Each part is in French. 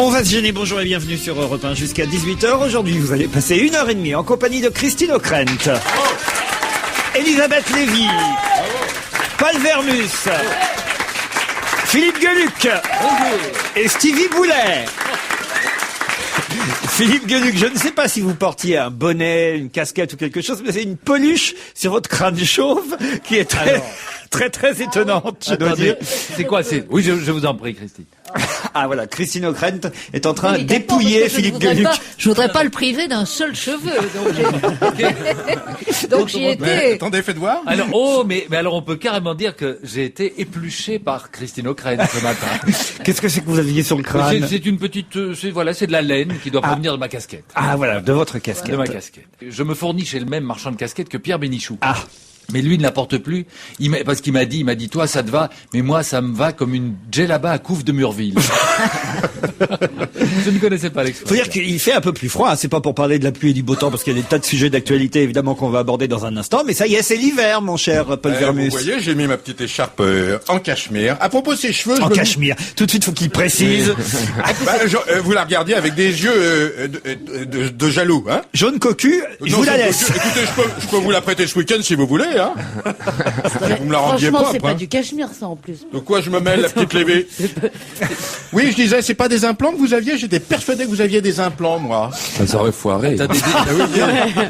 On va se gêner, bonjour et bienvenue sur Europe 1 jusqu'à 18h. Aujourd'hui, vous allez passer 1h30 en compagnie de Christine O'Krent, Elisabeth Lévy, Paul Vermus, Philippe Gueluc et Stevie Boulet. Philippe Gueluc, je ne sais pas si vous portiez un bonnet, une casquette ou quelque chose, mais c'est une peluche sur votre crâne chauve qui est très étonnante, je dois dire. C'est quoi? Oui, je vous en prie, Christine. Ah voilà, Christine O'Krent est en train d'épouiller Philippe Gueluc. Je voudrais pas le priver d'un seul cheveu. Donc j'y étais. Attendez, faites voir. Alors, mais alors on peut carrément dire que j'ai été épluché par Christine O'Krent ce matin. Qu'est-ce que c'est que vous aviez sur le crâne? C'est une petite, c'est de la laine qui doit provenir de ma casquette. Ah voilà, de votre casquette. De ma casquette. Je me fournis chez le même marchand de casquettes que Pierre Bénichou. Ah. Mais lui ne la porte plus, parce qu'il m'a dit, toi ça te va, mais moi ça me va comme une djellaba à couve de Murville. Je ne connaissais pas l'expression. Faut dire qu'il fait un peu plus froid, hein. C'est pas pour parler de la pluie et du beau temps, parce qu'il y a des tas de sujets d'actualité évidemment qu'on va aborder dans un instant, mais ça y est, c'est l'hiver, mon cher Paul Vermus. Vous voyez, j'ai mis ma petite écharpe en cachemire. À propos de ses cheveux... En cachemire, tout de suite faut qu'il précise. Vous la regardiez avec des yeux de jaloux, hein? Jaune cocu, je vous la laisse. Écoutez, je peux vous la prêter ce week-end si vous voulez, hein? Vous me la rendiez Franchement, pas, c'est après. pas du cachemire, ça, en plus. De quoi je me mêle, la petite Lévy? Oui, je disais, c'est pas des implants que vous aviez? J'étais persuadé que vous aviez des implants, moi. Ça aurait foiré.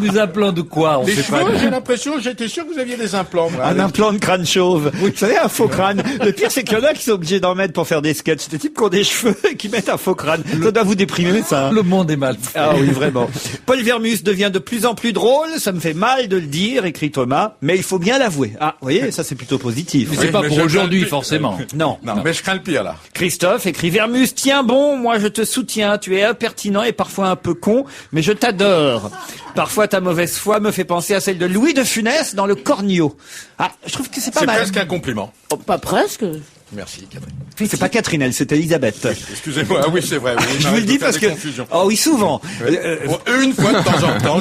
Des implants de quoi? On Les sait pas. cheveux, j'ai l'impression, j'étais sûr que vous aviez des implants, moi. Un implant de crâne chauve. Vous savez, un faux crâne. Le pire, c'est qu'il y en a qui sont obligés d'en mettre pour faire des sketchs. Des types qui ont des cheveux et qui mettent un faux crâne. Ça doit vous déprimer, ça. Le monde est mal fait. Ah oui, vraiment. Paul Vermus devient de plus en plus drôle. Ça me fait mal de le dire, écrit Thomas. Mais il faut bien l'avouer. Ah, vous voyez, ça c'est plutôt positif. Mais c'est pas mais pour je aujourd'hui, crains le- forcément. Non. Non, mais je crains le pire, là. Christophe écrit Vermus, tiens bon, moi je te soutiens, tu es impertinent et parfois un peu con, mais je t'adore. Parfois ta mauvaise foi me fait penser à celle de Louis de Funès dans le Cornio. Ah, je trouve que c'est pas C'est mal. presque un compliment. Oh, pas presque. Merci, Catherine. Oui, c'est pas Catherine, elle, c'était Elisabeth. Excusez-moi, ah oui, c'est vrai. Oui, Je vous le dis parce que... Oh oui, souvent. Bon, une fois de temps en temps,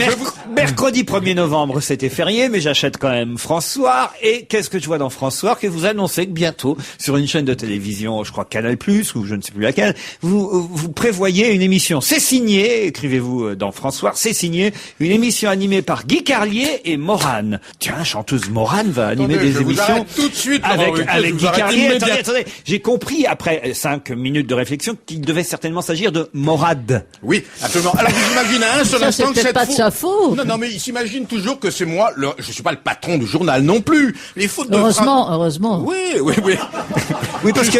Mercredi 1er novembre, c'était férié, mais j'achète quand même François. Et qu'est-ce que je vois dans François? Que vous annoncez que bientôt, sur une chaîne de télévision, je crois Canal+, ou je ne sais plus laquelle, vous prévoyez une émission. C'est signé, écrivez-vous dans François, c'est signé, une émission animée par Guy Carlier et Morane. Tiens, chanteuse Morane va animer des émissions tout de suite, Laurent Ruquier, avec je vous Guy arrête Carlier. immédiatement. Attendez, j'ai compris après 5 minutes de réflexion qu'il devait certainement s'agir de Morad. Oui, absolument. Alors, vous imaginez un seul Ça, instant c'est que peut-être cette pas de sa faute. Non, mais il s'imagine toujours que c'est moi, je suis pas le patron du journal non plus. Les fautes de Heureusement. Oui. Oui, parce que...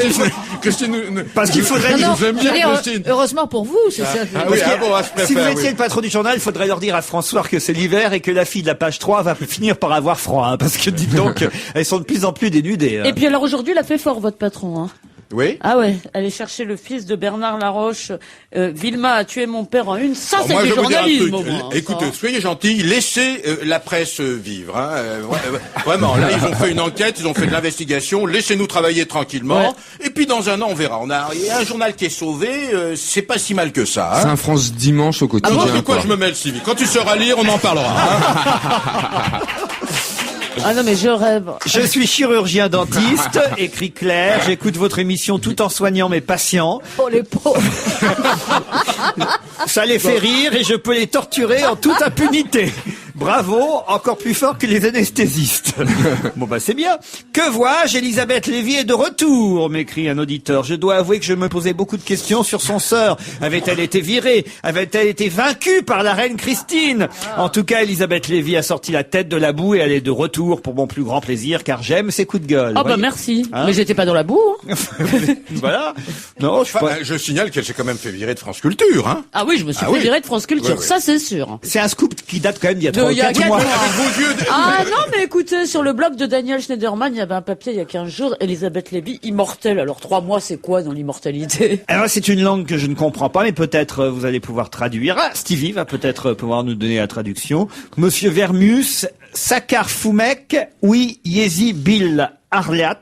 Parce qu'il faudrait Non, dire... non, vous aime bien, je veux dire, Christine. heureusement pour vous, c'est ça. Oui, bon, à se Si vous préfère, étiez oui. le patron du journal, il faudrait leur dire à François que c'est l'hiver et que la fille de la page 3 va finir par avoir froid. Hein, parce que dites donc, elles sont de plus en plus dénudées. Hein. Et puis alors aujourd'hui, il a fait fort, votre patron. Hein. Oui. Ah ouais, aller chercher le fils de Bernard Laroche. Vilma a tué mon père en une. Ça, Alors c'est moi, du je vais vous dire un journalisme. truc. au moins, hein, Écoutez, ça. soyez gentils, laissez la presse vivre. Hein. Vraiment, là, ils ont fait une enquête, ils ont fait de l'investigation. Laissez-nous travailler tranquillement. Ouais. Et puis, dans un an, on verra. Il y a un journal qui est sauvé. C'est pas si mal que ça. Hein. Saint-France dimanche au Ah quotidien. bon, de quoi je me mêle, Sylvie? Quand tu sauras lire, on en parlera. Hein. Ah non, mais je rêve. Je suis chirurgien dentiste, écrit Claire. J'écoute votre émission tout en soignant mes patients. Oh, les pauvres. Ça les fait rire et je peux les torturer en toute impunité. Bravo, encore plus fort que les anesthésistes. Bon bah c'est bien. Que vois-je? Elisabeth Lévy est de retour, m'écrit un auditeur. Je dois avouer que je me posais beaucoup de questions sur son sort. Avait-elle été virée? Avait-elle été vaincue par la reine Christine? En tout cas, Elisabeth Lévy a sorti la tête de la boue et elle est de retour pour mon plus grand plaisir car j'aime ses coups de gueule. Ah bah Voyez. merci. Hein Mais j'étais pas dans la boue. Hein. Voilà. Non, je Enfin, crois... je signale qu'elle s'est quand même fait virer de France Culture. Hein. Ah oui, je me suis Ah fait oui. virer de France Culture. Oui. Ça, c'est sûr. C'est un scoop qui date quand même d'il y a 3 ou il y a 4 mois. quatre mois. Avec vos yeux... Ah non, mais écoutez, sur le blog de Daniel Schneiderman, il y avait un papier il y a 15 jours, Elisabeth Lévy, immortelle. Alors 3 mois, c'est quoi dans l'immortalité? Alors c'est une langue que je ne comprends pas, mais peut-être vous allez pouvoir traduire. Ah, Stevie va peut-être pouvoir nous donner la traduction. Monsieur Vermus, Sakar Foumek, oui, Yezi Bill. Arliat.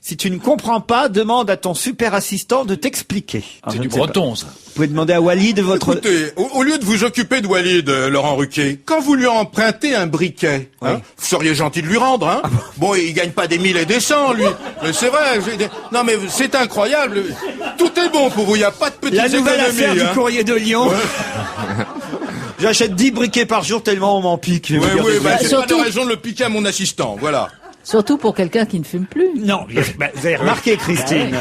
Si tu ne comprends pas, demande à ton super assistant de t'expliquer. Alors, C'est je du ne sais pas. breton, ça. Vous pouvez demander à Walid votre... Écoutez, au lieu de vous occuper de Walid, Laurent Ruquier, quand vous lui empruntez un briquet, hein, vous seriez gentil de lui rendre, hein. Bon, il gagne pas des 1000 et des 100, lui. Mais c'est vrai. Non, mais c'est incroyable. Tout est bon pour vous. Il n'y a pas de petites La nouvelle affaire économies, du hein. courrier de Lyon. J'achète 10 briquets par jour tellement on m'en pique. Oui, oui, bah, c'est pas de Surtout- raison de le piquer à mon assistant, voilà. Surtout pour quelqu'un qui ne fume plus. Non, vous avez remarqué, Christine.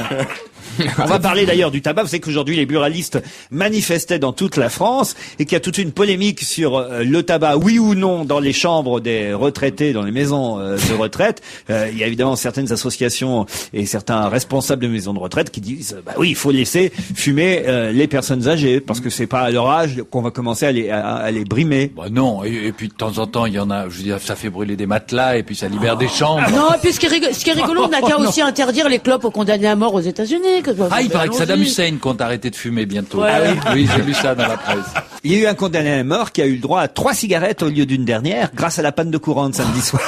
On va parler d'ailleurs du tabac. Vous savez qu'aujourd'hui, les buralistes manifestaient dans toute la France et qu'il y a toute une polémique sur le tabac, oui ou non, dans les chambres des retraités, dans les maisons de retraite. Il y a évidemment certaines associations et certains responsables de maisons de retraite qui disent, bah oui, il faut laisser fumer les personnes âgées parce que c'est pas à leur âge qu'on va commencer à les brimer. Bah non, et puis de temps en temps, il y en a, je veux dire, ça fait brûler des matelas et puis ça libère des chambres. Non, et puis ce qui est rigolo, on n'a qu'à aussi interdire les clopes aux condamnés à mort aux États-Unis. Ah, il paraît que Allons-y. Saddam Hussein compte arrêter de fumer bientôt. Ouais. Ah oui, oui, j'ai lu ça dans la presse. Il y a eu un condamné à mort qui a eu le droit à 3 cigarettes au lieu d'une dernière grâce à la panne de courant de samedi soir.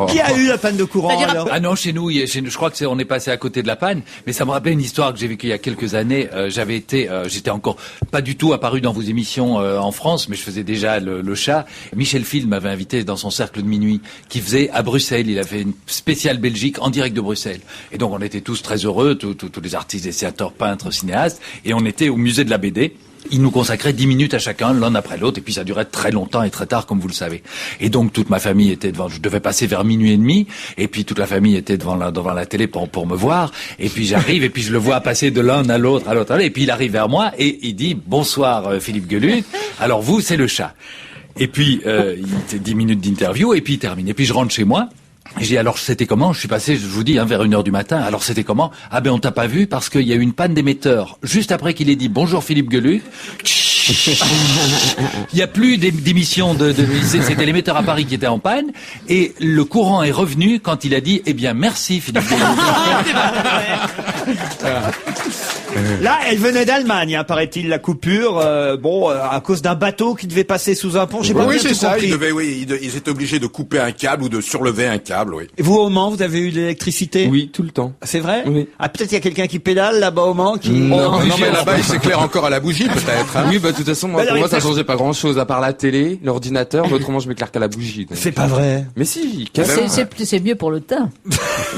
Qui a eu la panne de courant C'est-à-dire- alors? Ah non, chez nous, je crois que on est passé à côté de la panne, mais ça me rappelait une histoire que j'ai vécue il y a quelques années. J'étais encore pas du tout apparu dans vos émissions en France, mais je faisais déjà le chat. Michel Field m'avait invité dans son cercle de minuit, qui faisait à Bruxelles. Il a fait une spéciale Belgique en direct de Bruxelles. Et donc on était tous très heureux, tous les artistes, dessinateurs, peintres, cinéastes, et on était au musée de la BD. Il nous consacrait 10 minutes à chacun, l'un après l'autre, et puis ça durait très longtemps et très tard, comme vous le savez. Et donc toute ma famille était devant. Je devais passer vers minuit et demi, et puis toute la famille était devant la télé pour me voir. Et puis j'arrive, et puis je le vois passer de l'un à l'autre, et puis il arrive vers moi et il dit bonsoir Philippe Gueluc. Alors vous, c'est le chat. Et puis il était 10 minutes d'interview, et puis il termine. Et puis je rentre chez moi. Et j'ai dit, alors c'était comment? Je suis passé, je vous dis, vers 1h du matin. Alors c'était comment? Ah ben on t'a pas vu parce qu'il y a eu une panne d'émetteur. Juste après qu'il ait dit bonjour Philippe Gueluc. Il n'y a plus d'émission c'était l'émetteur à Paris qui était en panne. Et le courant est revenu quand il a dit, eh bien merci Philippe Gueluc. Là, elle venait d'Allemagne, hein, paraît-il, la coupure. À cause d'un bateau qui devait passer sous un pont. J'ai pas Oui, bien c'est tout ça. compris. Ils étaient obligés de couper un câble ou de surlever un câble, oui. Et vous, au Mans, vous avez eu de l'électricité? Oui, tout le temps. C'est vrai? Oui. Ah, peut-être il y a quelqu'un qui pédale là-bas au Mans qui... Non, Non, mais là-bas, il s'éclaire encore à la bougie, peut-être, hein. Oui, bah de toute façon, moi, Alors, pour moi, il ça fait- changeait pas grand-chose à part la télé, l'ordinateur, mais autrement, je m'éclaire qu'à la bougie. donc. C'est pas vrai. Mais si, C'est mieux pour le teint.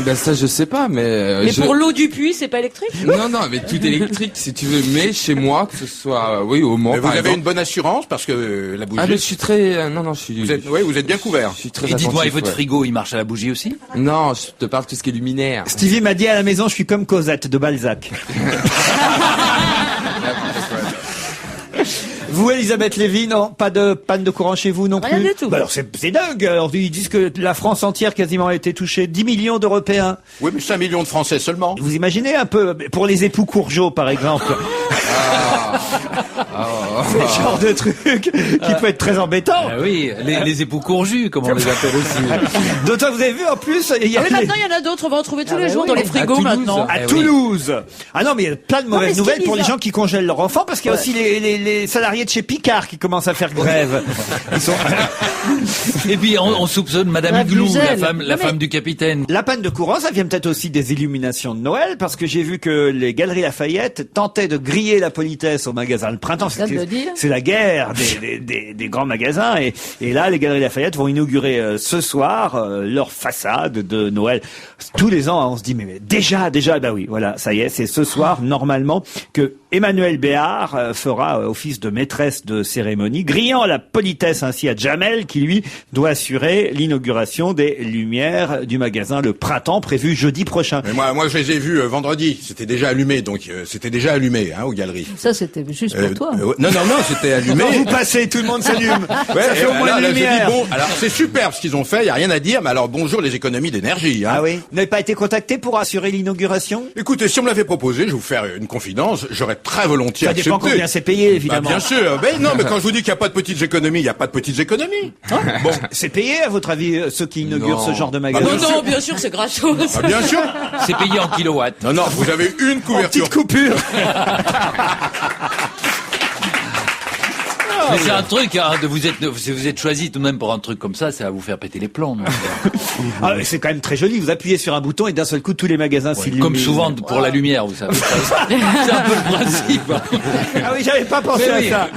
ben ça, je sais pas, mais. Mais pour l'eau du puits, c'est pas électrique? Non, non, mais tout électrique, si tu veux. Mais chez moi, que ce soit, oui, au Mans, Mais vous par avez exemple. une bonne assurance parce que la bougie. Ah, mais je suis très, non, je suis. Vous êtes bien couvert. Je suis très Et dites-moi, et attentif, votre ouais. frigo, il marche à la bougie aussi? Non, je te parle de tout ce qui est luminaire. Stevie m'a dit à la maison, je suis comme Cosette de Balzac. Vous, Elisabeth Lévy, non? Pas de panne de courant chez vous non Rien plus? du tout. Bah alors c'est dingue. Alors ils disent que la France entière quasiment a été touchée. 10 millions d'Européens. Oui, mais 5 millions de Français seulement. Vous imaginez un peu, pour les époux Courgeot par exemple, ce genre de truc qui peut être très embêtant. Ah oui, les époux courjus, comme on les appelle aussi. D'autant vous avez vu en plus, il y a Ah, mais maintenant, il y en a d'autres, on va en trouver tous les jours oui, dans les à frigos Toulouse. maintenant. à Eh oui. Toulouse. Ah non, mais il y a plein de mais mauvaises ce qui est nouvelles pour les bizarre- gens qui congèlent leurs enfants, parce qu'il y a aussi les salariés de chez Picard qui commencent à faire grève. Ils sont... Et puis on soupçonne Madame La Igloo, Buzelle. la femme du capitaine. La panne de courant, ça vient peut-être aussi des illuminations de Noël, parce que j'ai vu que les Galeries Lafayette tentaient de griller la politesse au magasin. Le printemps, Ça de le dire. c'est la guerre des grands magasins, et là, les Galeries Lafayette vont inaugurer ce soir leur façade de Noël. Tous les ans, on se dit, mais déjà, bah oui, voilà, ça y est, c'est ce soir, normalement, que Emmanuel Béard fera office de maîtresse de cérémonie, grillant la politesse ainsi à Jamel, qui lui doit assurer l'inauguration des lumières du magasin Le Printemps, prévu jeudi prochain. Mais moi, je les ai vus vendredi. C'était déjà allumé, donc c'était déjà allumé, hein, aux galeries. Ça, c'était juste pour toi. Non, c'était allumé. Quand vous passez, tout le monde s'allume. Ouais, Ça fait et au moins là, une j'ai dit, lumière. bon, alors c'est superbe ce qu'ils ont fait, y a rien à dire, mais alors bonjour les économies d'énergie, hein. Ah oui. Vous n'avez pas été contacté pour assurer l'inauguration? Écoutez, si on me l'avait proposé, je vais vous faire une confidence, j'aurais très volontiers Ça dépend accepté. combien c'est payé, Bah, évidemment. bien sûr. Mais non, mais quand je vous dis qu'il n'y a pas de petites économies, il n'y a pas de petites économies. Bon, c'est payé, à votre avis, ceux qui inaugurent Non. ce genre de magasin? bien sûr. Non, bien sûr, c'est gratos. Ah, bien sûr. C'est payé en kilowatts. Non, non, vous avez une En couverture. petite coupure. Mais c'est un truc, hein, si vous êtes choisi tout de même pour un truc comme ça va vous faire péter les plombs. Donc. Ah, c'est quand même très joli. Vous appuyez sur un bouton et d'un seul coup tous les magasins s'illuminent. Comme souvent pour la lumière, vous savez. C'est un peu le principe. Ah oui, j'avais pas pensé à ça.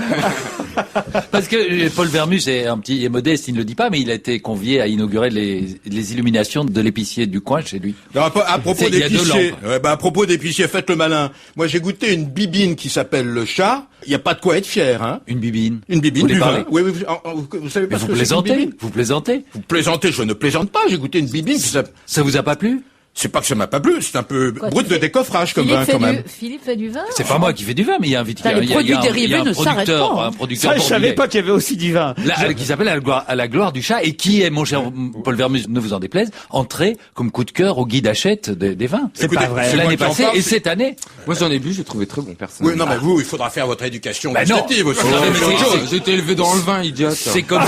Parce que Paul Vermus est modeste, il ne le dit pas, mais il a été convié à inaugurer les illuminations de l'épicier du coin chez lui. Non, à propos d'épicier, à propos d'épicier, faites le malin. Moi, j'ai goûté une bibine qui s'appelle le chat. Il y a pas de quoi être fier, hein. Une bibine. Une bibine. Vous du parlez. vin. Oui, vous savez pas Mais ce vous que c'est qu'une plaisantez. bibine. Vous plaisantez. Vous plaisantez, je ne plaisante pas. J'ai goûté une bibine qui s'appelle... Ça vous a pas plu? C'est pas que ça m'a pas plu, c'est un peu Quoi, brut tu de fais- décoffrage comme Philippe vin fait quand même. Philippe fait du vin. C'est pas moi qui fais du vin, mais il y a un viticulteur. Les produits dérivés ne s'arrêtent pas, hein. Un producteur Ça, je savais bordelais. pas qu'il y avait aussi du vin. Qui s'appelle à la gloire du chat et qui est, mon cher Paul Vermus, ne vous en déplaise, entré comme coup de cœur au guide Hachette des vins. C'est pas vrai. L'année moi qui en passée parle, et c'est- cette année. Moi, j'en ai bu, j'ai trouvé très bon, personnellement. Oui, non, mais vous, il faudra faire votre éducation Bah non. gustative aussi. Non, mais C'est c'est- autre chose. J'ai été élevé dans le vin, idiote. C'est comme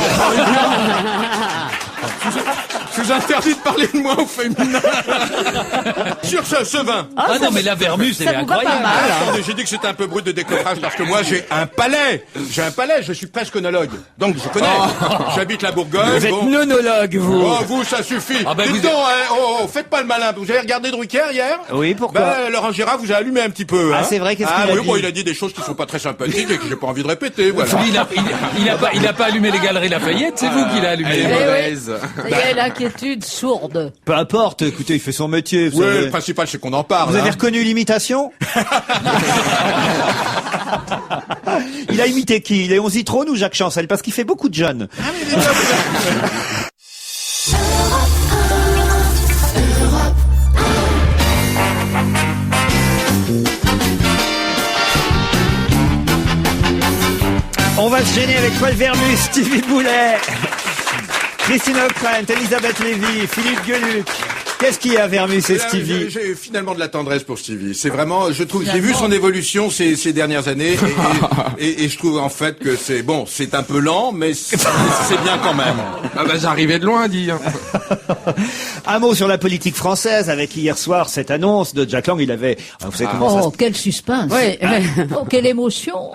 Je vous interdis de parler de moi au féminin. Sur ce vin. ah non mais la Vermus elle est vous va pas incroyable. mal. Attendez, j'ai dit que c'était un peu brut de décoffrage parce que moi j'ai un palais. J'ai un palais, je suis presque œnologue. Donc je connais. J'habite la Bourgogne. Vous êtes bon. nonologue, vous. Oh, vous, ça suffit. Ah ben, Dites vous donc, faites pas le malin. Vous avez regardé Drucker hier? Oui, pourquoi? Ben, Laurent Gérard vous a allumé un petit peu. Ah, hein. c'est vrai, qu'est-ce Ah qu'il a oui, dit bon, il a dit des choses qui sont pas très sympathiques et que j'ai pas envie de répéter, voilà. Lui, il a pas allumé les galeries Lafayette, c'est vous qui l'a allumé. Elle est Eh oui. mauvaise. Ça y est, l'inquiétude sourde. Peu importe, écoutez, il fait son métier. Vous Ouais, savez. le principal c'est qu'on en parle. Vous avez hein. reconnu l'imitation? Il a imité qui? Léon Zitrone ou Jacques Chancel? Parce qu'il fait beaucoup de jeunes. On va se gêner avec Paul Vermus, Stevie Boulet, Christine O'Krent, Elisabeth Lévy, Philippe Gueluc. Qu'est-ce qu'il y a, Vermus et Stevie? J'ai finalement de la tendresse pour Stevie. C'est vraiment, je trouve, j'ai vu son évolution ces dernières années et je trouve en fait que c'est bon, c'est un peu lent, mais c'est bien quand même. Ah bah, j'arrivais de loin, dit. Hein. Un mot sur la politique française avec hier soir cette annonce de Jack Lang. Il avait, vous savez comment ça se Oh, quel suspense. Oui. Oh, quelle émotion.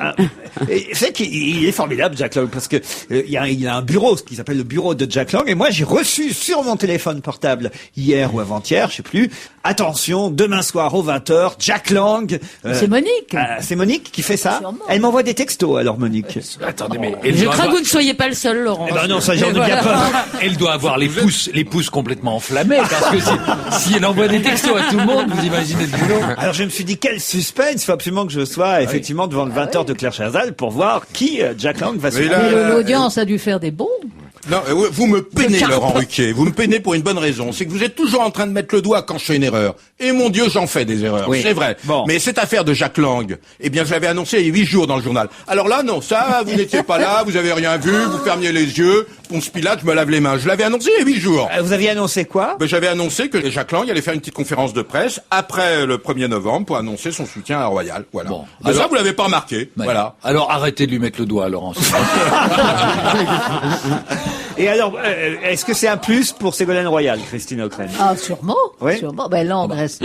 Et c'est qu'il est formidable, Jack Lang, parce que il y a un bureau, ce qui s'appelle le bureau de Jack Lang, et moi j'ai reçu sur mon téléphone portable hier ou avant-hier, je sais plus. Attention, demain soir aux 20h, Jack Lang. C'est Monique. C'est Monique qui fait ça. Sûrement. Elle m'envoie des textos alors, Monique. Attendez mais Je crains que vous ne soyez pas le seul, Laurent. Eh ben non, ça j'en ai bien voilà. peur. elle doit avoir les pouces complètement enflammés parce que si elle envoie des textos à tout le monde, vous imaginez le boulot. Alors je me suis dit quel suspense, il faut absolument que je sois effectivement devant le 20h de Claire Chazal pour voir qui Jack Lang va Mais suivre. là, Mais l'audience a dû faire des bons. Non, vous me peinez, carpe. Laurent Ruquier. Vous me peinez pour une bonne raison. C'est que vous êtes toujours en train de mettre le doigt quand je fais une erreur. Et mon Dieu, j'en fais des erreurs. Oui. C'est vrai. Bon. Mais cette affaire de Jack Lang, eh bien, je l'avais annoncé il y a 8 jours dans le journal. Alors là, non, ça, vous n'étiez pas là, vous avez rien vu, vous fermiez les yeux, Ponce Pilate, je me lave les mains. Je l'avais annoncé il y a 8 jours. Vous aviez annoncé quoi? Ben, j'avais annoncé que Jack Lang allait faire une petite conférence de presse après le 1er novembre pour annoncer son soutien à Royal. Voilà. Bon. Mais Alors- ça, vous l'avez pas remarqué. Ouais. Voilà. Alors arrêtez de lui mettre le doigt, Laurence. Et alors, est-ce que c'est un plus pour Ségolène Royal, Christine O'Krent? Ah, sûrement. Oui. Sûrement. Ben, Lang reste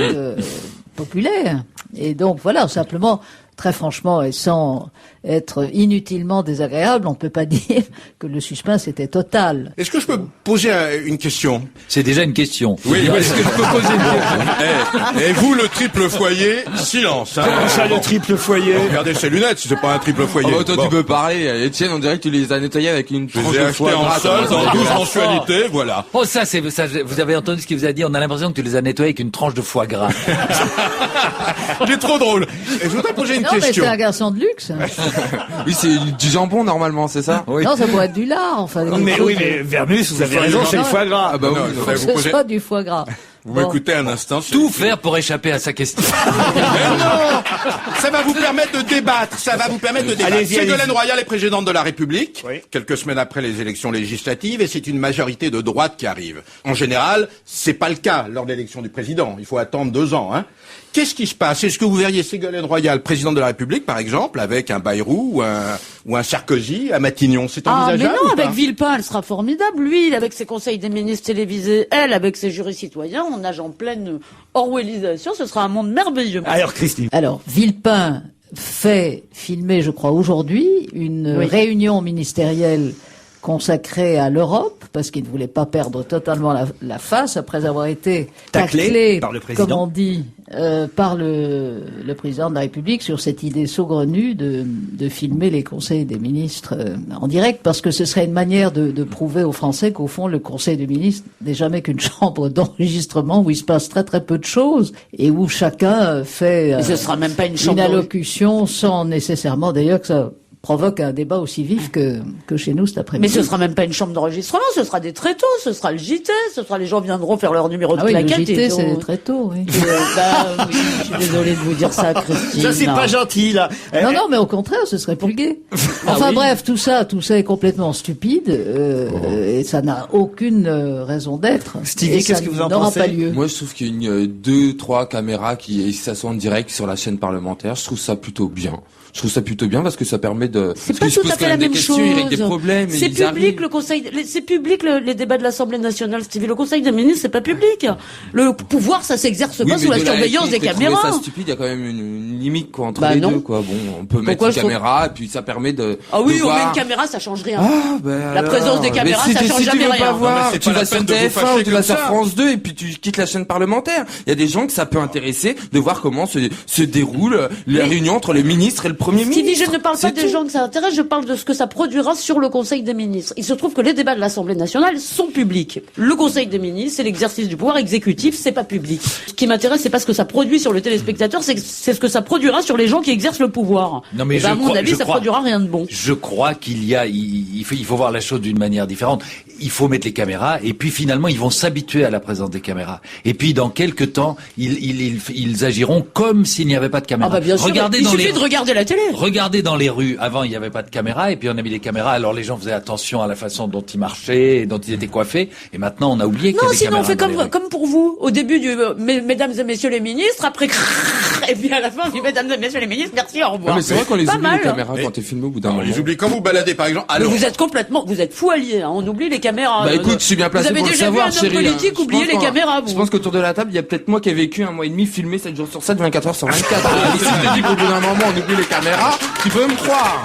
populaire. Et donc, voilà, simplement, très franchement, et sans être inutilement désagréable, on ne peut pas dire que le suspense était total. Est-ce que je peux poser une question? C'est déjà une question. Oui, oui. Est-ce que je peux poser une question? Et vous, le triple foyer, silence. Hein. Comment ça, le triple foyer? Regardez ses lunettes, si c'est pas un triple foyer. Oh, toi, Bon. tu peux parler. Etienne, on dirait que tu les as nettoyés avec une Je tranche les ai de achetés foie en gras. solde dans 12 mensualités, voilà. Oh ça, vous avez entendu ce qu'il vous a dit. On a l'impression que tu les as nettoyés avec une tranche de foie gras. Il est trop drôle. Et je voudrais poser une Non, mais question. c'est un garçon de luxe. Oui, c'est du jambon, normalement, c'est ça? Oui. Non, ça pourrait être du lard, enfin. Mais oui, mais Vermus, vous avez raison, c'est le foie gras. Ah bah Non, oui. il non. faudrait Que vous ce poser... soit du foie gras. Vous Bon. m'écoutez un instant. Tout faire pour échapper à sa question. Mais non, ça va vous permettre de débattre. Ça va vous permettre de débattre. Allez-y, Ségolène allez-y. Royal est présidente de la République, Oui. quelques semaines après les élections législatives, et c'est une majorité de droite qui arrive. En général, c'est pas le cas lors de l'élection du président. Il faut attendre 2 ans. Hein. Qu'est-ce qui se passe? Est-ce que vous verriez Ségolène Royal, présidente de la République, par exemple, avec un Bayrou ou un Sarkozy à Matignon? C'est Ah, mais envisageable non, ou pas avec Villepin, elle sera formidable. Lui, avec ses conseils des ministres télévisés, elle, avec ses jurys citoyens, on nage en pleine orwellisation, ce sera un monde merveilleux. Alors, Christine. Alors, Villepin fait filmer, je crois, aujourd'hui, une réunion ministérielle consacrée à l'Europe, parce qu'il ne voulait pas perdre totalement la face après avoir été taclé par le président, comme on dit, par le président de la République sur cette idée saugrenue de filmer les conseils des ministres en direct, parce que ce serait une manière de prouver aux Français qu'au fond, le conseil des ministres n'est jamais qu'une chambre d'enregistrement où il se passe très très peu de choses et où chacun fait ce sera même pas une allocution sans nécessairement d'ailleurs que ça provoque un débat aussi vif que chez nous cet après-midi. Mais ce sera même pas une chambre d'enregistrement, ce sera des tréteaux, ce sera le JT, ce sera les gens viendront faire leur numéro de plaquette. Le JT, c'est des tréteaux, oui. Oui, je suis désolée de vous dire ça, Christine. Ça, c'est pas gentil, là. Non, mais au contraire, ce serait plus gai. Enfin bref, tout ça est complètement stupide, et ça n'a aucune raison d'être. Stevie, qu'est-ce que vous en pensez? Pas lieu. Moi, je trouve qu'il y a 2-3 caméras qui s'assoient en direct sur la chaîne parlementaire. Je trouve ça plutôt bien. Je trouve ça plutôt bien parce que ça permet de... C'est pas tout à fait la même chose. Il règle des problèmes. C'est public, c'est public, les débats de l'Assemblée nationale, Stevie. Le Conseil des ministres, c'est pas public. Le pouvoir, ça s'exerce pas sous la surveillance des caméras. C'est ça stupide, il y a quand même une limite, quoi, entre les deux, quoi. Bon, on peut mettre une caméra, et puis ça permet de... Ah oui, de on voir... met une caméra, ça change rien. Ah, ben la présence des caméras, ça change jamais rien. Si tu veux pas voir, c'est tu pas la vas sur peine de vous TF1 fâcher ou tu vas comme sur ça. France 2 et puis tu quittes la chaîne parlementaire. Il y a des gens que ça peut intéresser de voir comment se déroule la réunion entre le ministre et le Premier ministre. Stevie, je ne parle pas des gens que ça intéresse, je parle de ce que ça produira sur le Conseil des ministres. Il se trouve que les débats de l'Assemblée nationale sont publics. Le Conseil des ministres, c'est l'exercice du pouvoir exécutif, c'est pas public. Ce qui m'intéresse, c'est pas ce que ça produit sur le téléspectateur, c'est ce que ça produira sur les gens qui exercent le pouvoir. Non, mais à mon avis, ça produira rien de bon. Je crois il faut voir la chose d'une manière différente. Il faut mettre les caméras, et puis finalement, ils vont s'habituer à la présence des caméras. Et puis, dans quelques temps, ils agiront comme s'il n'y avait pas de caméras. Ah bah bien sûr, il suffit de regarder la télé. Regardez dans les rues. Avant, il n'y avait pas de caméra, et puis on a mis des caméras. Alors les gens faisaient attention à la façon dont ils marchaient, et dont ils étaient coiffés. Et maintenant, on a oublié qu'il y avait des caméras. Non, sinon on fait comme pour vous. Au début mesdames et messieurs les ministres, après et puis à la fin, mesdames et messieurs les ministres, merci, au revoir. Non, mais c'est vrai qu'on les pas oublie mal, les caméras quand t'es filmé au bout d'un moment. On les oublie quand vous baladez, par exemple. Mais vous êtes fou alliés, hein. On oublie les caméras. Bah écoute, je suis bien placé pour le savoir, chérie. Vous avez déjà vu un homme politique oublier les caméras, vous. Je pense qu'autour de la table, il y a peut-être moi qui ai vécu 1 mois et demi filmé 7 jours sur 7, 24 heures sur 24. Si je te dis qu'au bout d'un moment, on oublie les caméras, tu peux me croire.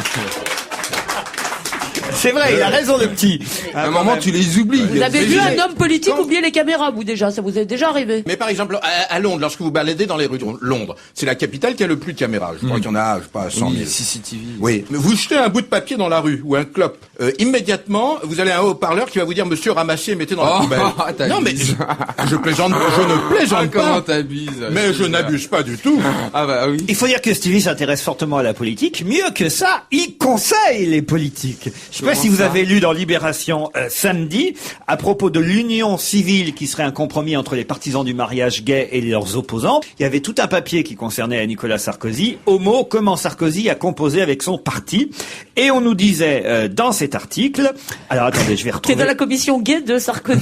C'est vrai, il a raison, le petit. À un moment, tu les oublies. Vous avez vu un homme politique oublier les caméras, vous déjà? Ça vous est déjà arrivé? Mais par exemple, à Londres, lorsque vous baladez dans les rues de Londres, c'est la capitale qui a le plus de caméras. Je crois qu'il y en a, je sais pas, 100 000. CCTV. Oui, mais vous jetez un bout de papier dans la rue ou un clope, immédiatement, vous allez à un haut-parleur qui va vous dire, monsieur, ramassez et mettez dans la poubelle. Non, mais je plaisante, je ne plaisante pas. Comment t'abuses? Mais je n'abuse pas du tout. Ah bah oui. Il faut dire que Stevie s'intéresse fortement à la politique. Mieux que ça, il conseille les politiques. Je sais pas si vous avez lu dans Libération samedi, à propos de l'union civile qui serait un compromis entre les partisans du mariage gay et leurs opposants. Il y avait tout un papier qui concernait Nicolas Sarkozy. Homo, comment Sarkozy a composé avec son parti. Et on nous disait dans cet article... Alors attendez, je vais retrouver... C'est dans la commission gay de Sarkozy.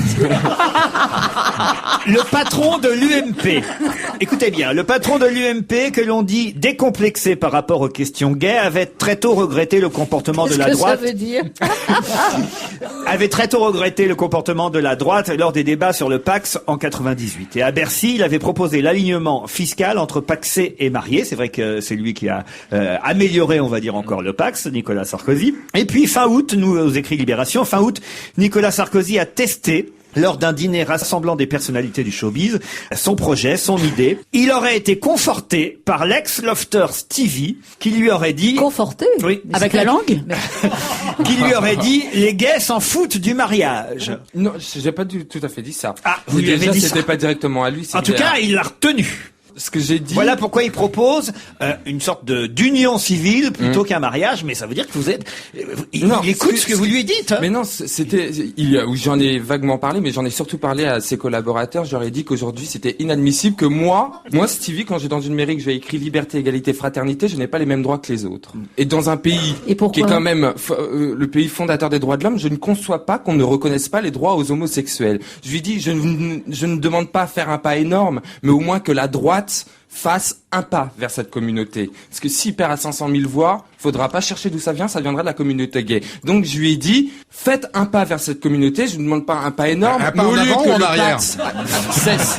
Le patron de l'UMP. Écoutez bien, le patron de l'UMP, que l'on dit décomplexé par rapport aux questions gays, avait très tôt regretté le comportement de la droite. Qu'est-ce que ça veut dire? Avait très tôt regretté le comportement de la droite lors des débats sur le Pacs en 98. Et à Bercy, il avait proposé l'alignement fiscal entre pacsés et mariés. C'est vrai que c'est lui qui a amélioré, on va dire encore, le Pacs, Nicolas Sarkozy. Et puis fin août, nous écrit Libération, fin août, Nicolas Sarkozy a testé lors d'un dîner rassemblant des personnalités du showbiz, son projet, son idée. Il aurait été conforté par l'ex-lofter Stevie, qui lui aurait dit... Conforté? Oui. Avec la langue? Qui lui aurait dit, les gays s'en foutent du mariage. Non, j'ai pas tout à fait dit ça. Ah, vous lui avez dit ça. C'était pas directement à lui. En tout cas, il l'a retenu. Ce que j'ai dit. Voilà pourquoi il propose une sorte d'union civile plutôt qu'un mariage, mais ça veut dire que vous êtes... Il écoute ce que vous lui dites. Hein. Mais non, j'en ai vaguement parlé, mais j'en ai surtout parlé à ses collaborateurs. Je leur ai dit qu'aujourd'hui, c'était inadmissible que moi, Stevie, quand j'ai dans une mairie que j'ai écrit liberté, égalité, fraternité, je n'ai pas les mêmes droits que les autres. Et dans un pays qui est quand même le pays fondateur des droits de l'homme, je ne conçois pas qu'on ne reconnaisse pas les droits aux homosexuels. Je lui dis, je ne demande pas à faire un pas énorme, mais au moins que la droite droite fasse un pas vers cette communauté. Parce que s'il perd à 500 000 voix, faudra pas chercher d'où ça viendra de la communauté gay. Donc je lui ai dit, faites un pas vers cette communauté, je ne demande pas un pas énorme, Un pas en avant ou en arrière? Cesse.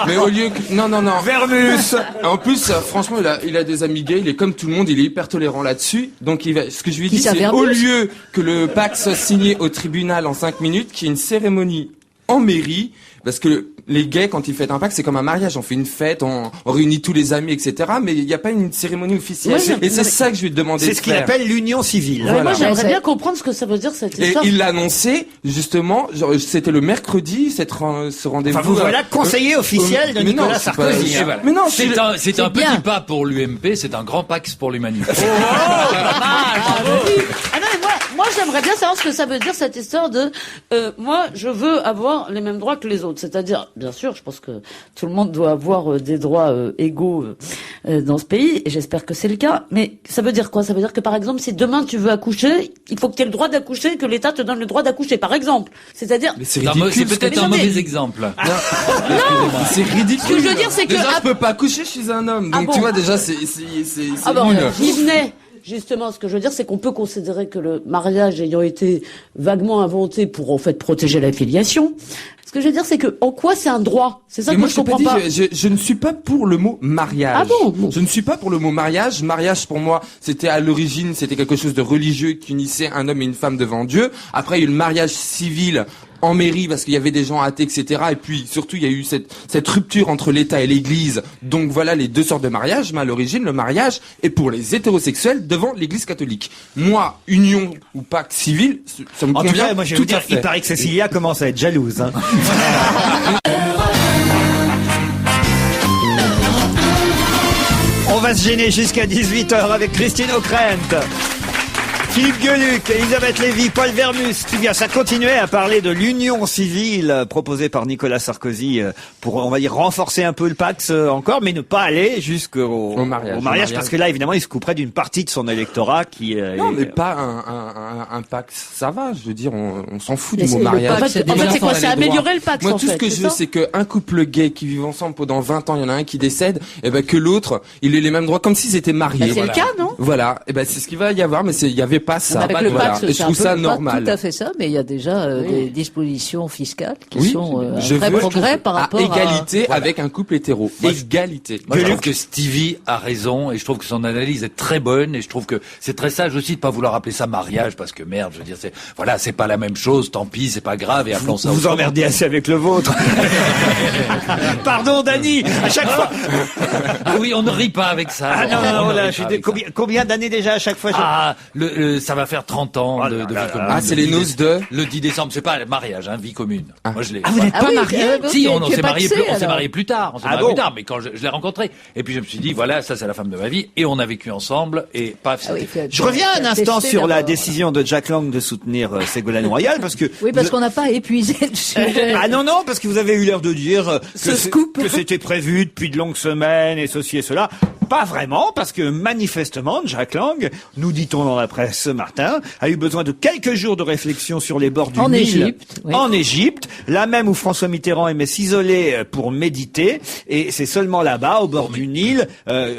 Mais au lieu que... Non. Vermus. En plus, franchement, il a des amis gays, il est comme tout le monde, il est hyper tolérant là-dessus. Donc ce que je lui ai dit, c'est au lieu que le pacte soit signé au tribunal en 5 minutes, qu'il y ait une cérémonie en mairie, parce que les gays, quand ils fêtent un pacte, c'est comme un mariage. On fait une fête, on réunit tous les amis, etc. Mais il n'y a pas une cérémonie officielle. Oui, et c'est ça que je lui ai demandé de C'est ce qu'il appelle l'union civile. Mais moi, j'aimerais C'est- bien comprendre ce que ça veut dire cette Et histoire. il l'a annoncé, justement, c'était le mercredi, ce rendez-vous. Enfin, vous voilà conseiller officiel de mais non, Nicolas c'est pas- Sarkozy. Et voilà. Mais non, c'est un bien. petit pas pour l'UMP, c'est un grand pax pour l'humanité. Ah non, mais moi j'aimerais bien savoir ce que ça veut dire cette histoire de moi je veux avoir les mêmes droits que les autres. C'est-à-dire, bien sûr, je pense que tout le monde doit avoir des droits égaux dans ce pays, et j'espère que c'est le cas. Mais ça veut dire quoi? Ça veut dire que par exemple, si demain tu veux accoucher, il faut que tu aies le droit d'accoucher, que l'État te donne le droit d'accoucher, par exemple. C'est-à-dire, Mais c'est C'est ridicule. peut-être Mais un non, mais- mauvais exemple. C'est ridicule. ce que je veux dire, c'est que Déjà, je peux pas coucher chez un homme. Donc, bon tu vois, déjà, c'est ah ben, nul. j'y venais. Justement, ce que je veux dire, c'est qu'on peut considérer que le mariage ayant été vaguement inventé pour en fait protéger la filiation. Ce que je veux dire, c'est que en quoi c'est un droit? C'est ça Mais que moi, je comprends pas. je ne suis pas pour le mot mariage. Ah bon? Je ne suis pas pour le mot mariage. Mariage, pour moi, c'était à l'origine, c'était quelque chose de religieux qui unissait un homme et une femme devant Dieu. Après, il y a eu le mariage civil en mairie parce qu'il y avait des gens athées, etc. Et puis, surtout, il y a eu cette rupture entre l'État et l'Église. Donc, voilà les deux sortes de mariage. Mais à l'origine, le mariage est pour les hétérosexuels devant l'Église catholique. Moi, union ou pacte civil, ça me En tout convient cas, moi, je vais tout vous dire, à fait. il paraît que Cécilia commence à être jalouse. Hein. On va se gêner jusqu'à 18h avec Christine O'Krent, Philippe Gueluc, Elisabeth Lévy, Paul Vermus. Qui vient, ça continuait à parler de l'union civile proposée par Nicolas Sarkozy pour, on va dire, renforcer un peu le Pax encore, mais ne pas aller jusqu'au Au mariage. parce que là, évidemment, il se couperait d'une partie de son électorat qui Non, est- mais pas un pacte, ça va. Je veux dire, on s'en fout Mais du mot c'est le mariage. pacte, En fait, c'est quoi? C'est améliorer le pacte, Moi, en tout ce fait, que c'est je veux, ça c'est qu'un couple gay qui vit ensemble pendant 20 ans, il y en a un qui décède, et ben que l'autre, il ait les mêmes droits, comme s'ils étaient mariés. Bah, c'est le cas, non? Voilà. Et ben c'est ce qu'il va y avoir, mais il y avait pas ça. Avec le Voilà. pacte, Et je c'est trouve un ça peu normal. Pas tout à fait ça, mais il y a déjà des dispositions fiscales qui Oui, sont un je vrai veux progrès par à rapport égalité avec un couple hétéro. Égalité. Moi, je trouve que Stevie a raison et je trouve que son analyse est très bonne et je trouve que c'est très sage aussi de pas vouloir appeler ça mariage parce que merde, je veux dire, c'est pas la même chose, tant pis, c'est pas grave et appelons ça vous autrement. emmerdez assez avec le vôtre. Pardon, Dany, à chaque fois. Ah oui, on ne rit pas avec ça. Ah non, On non, ne là, rit je suis pas dé- avec ça. combien d'années déjà à chaque fois? Ah, ça va faire 30 ans de vie commune. Ah, c'est Le les 10 noces de... Le 10 décembre, c'est pas le mariage, hein, vie commune. Moi, je l'ai. vous n'êtes Ah oui, Si, on tu es s'est marié paxé, plus, on s'est alors. marié plus tard. On s'est Ah marié bon plus tard, mais quand je l'ai rencontré. Et puis je me suis dit, voilà, ça c'est la femme de ma vie. Et on a vécu ensemble. Et paf, Ah oui, c'était fait. Je reviens un instant Testé sur la d'abord. décision de Jack Lang de soutenir Ségolène Royal parce que Oui, parce qu'on n'a pas épuisé le sujet. ah non, parce que vous avez eu l'air de dire Ce scoop. que c'était prévu depuis de longues semaines et ceci et cela. Pas vraiment, parce que manifestement, Jack Lang, nous dit-on dans la presse ce matin, a eu besoin de quelques jours de réflexion sur les bords du En Nil. Égypte, oui. En Égypte, là même où François Mitterrand aimait s'isoler pour méditer. Et c'est seulement là-bas, au bord du Nil,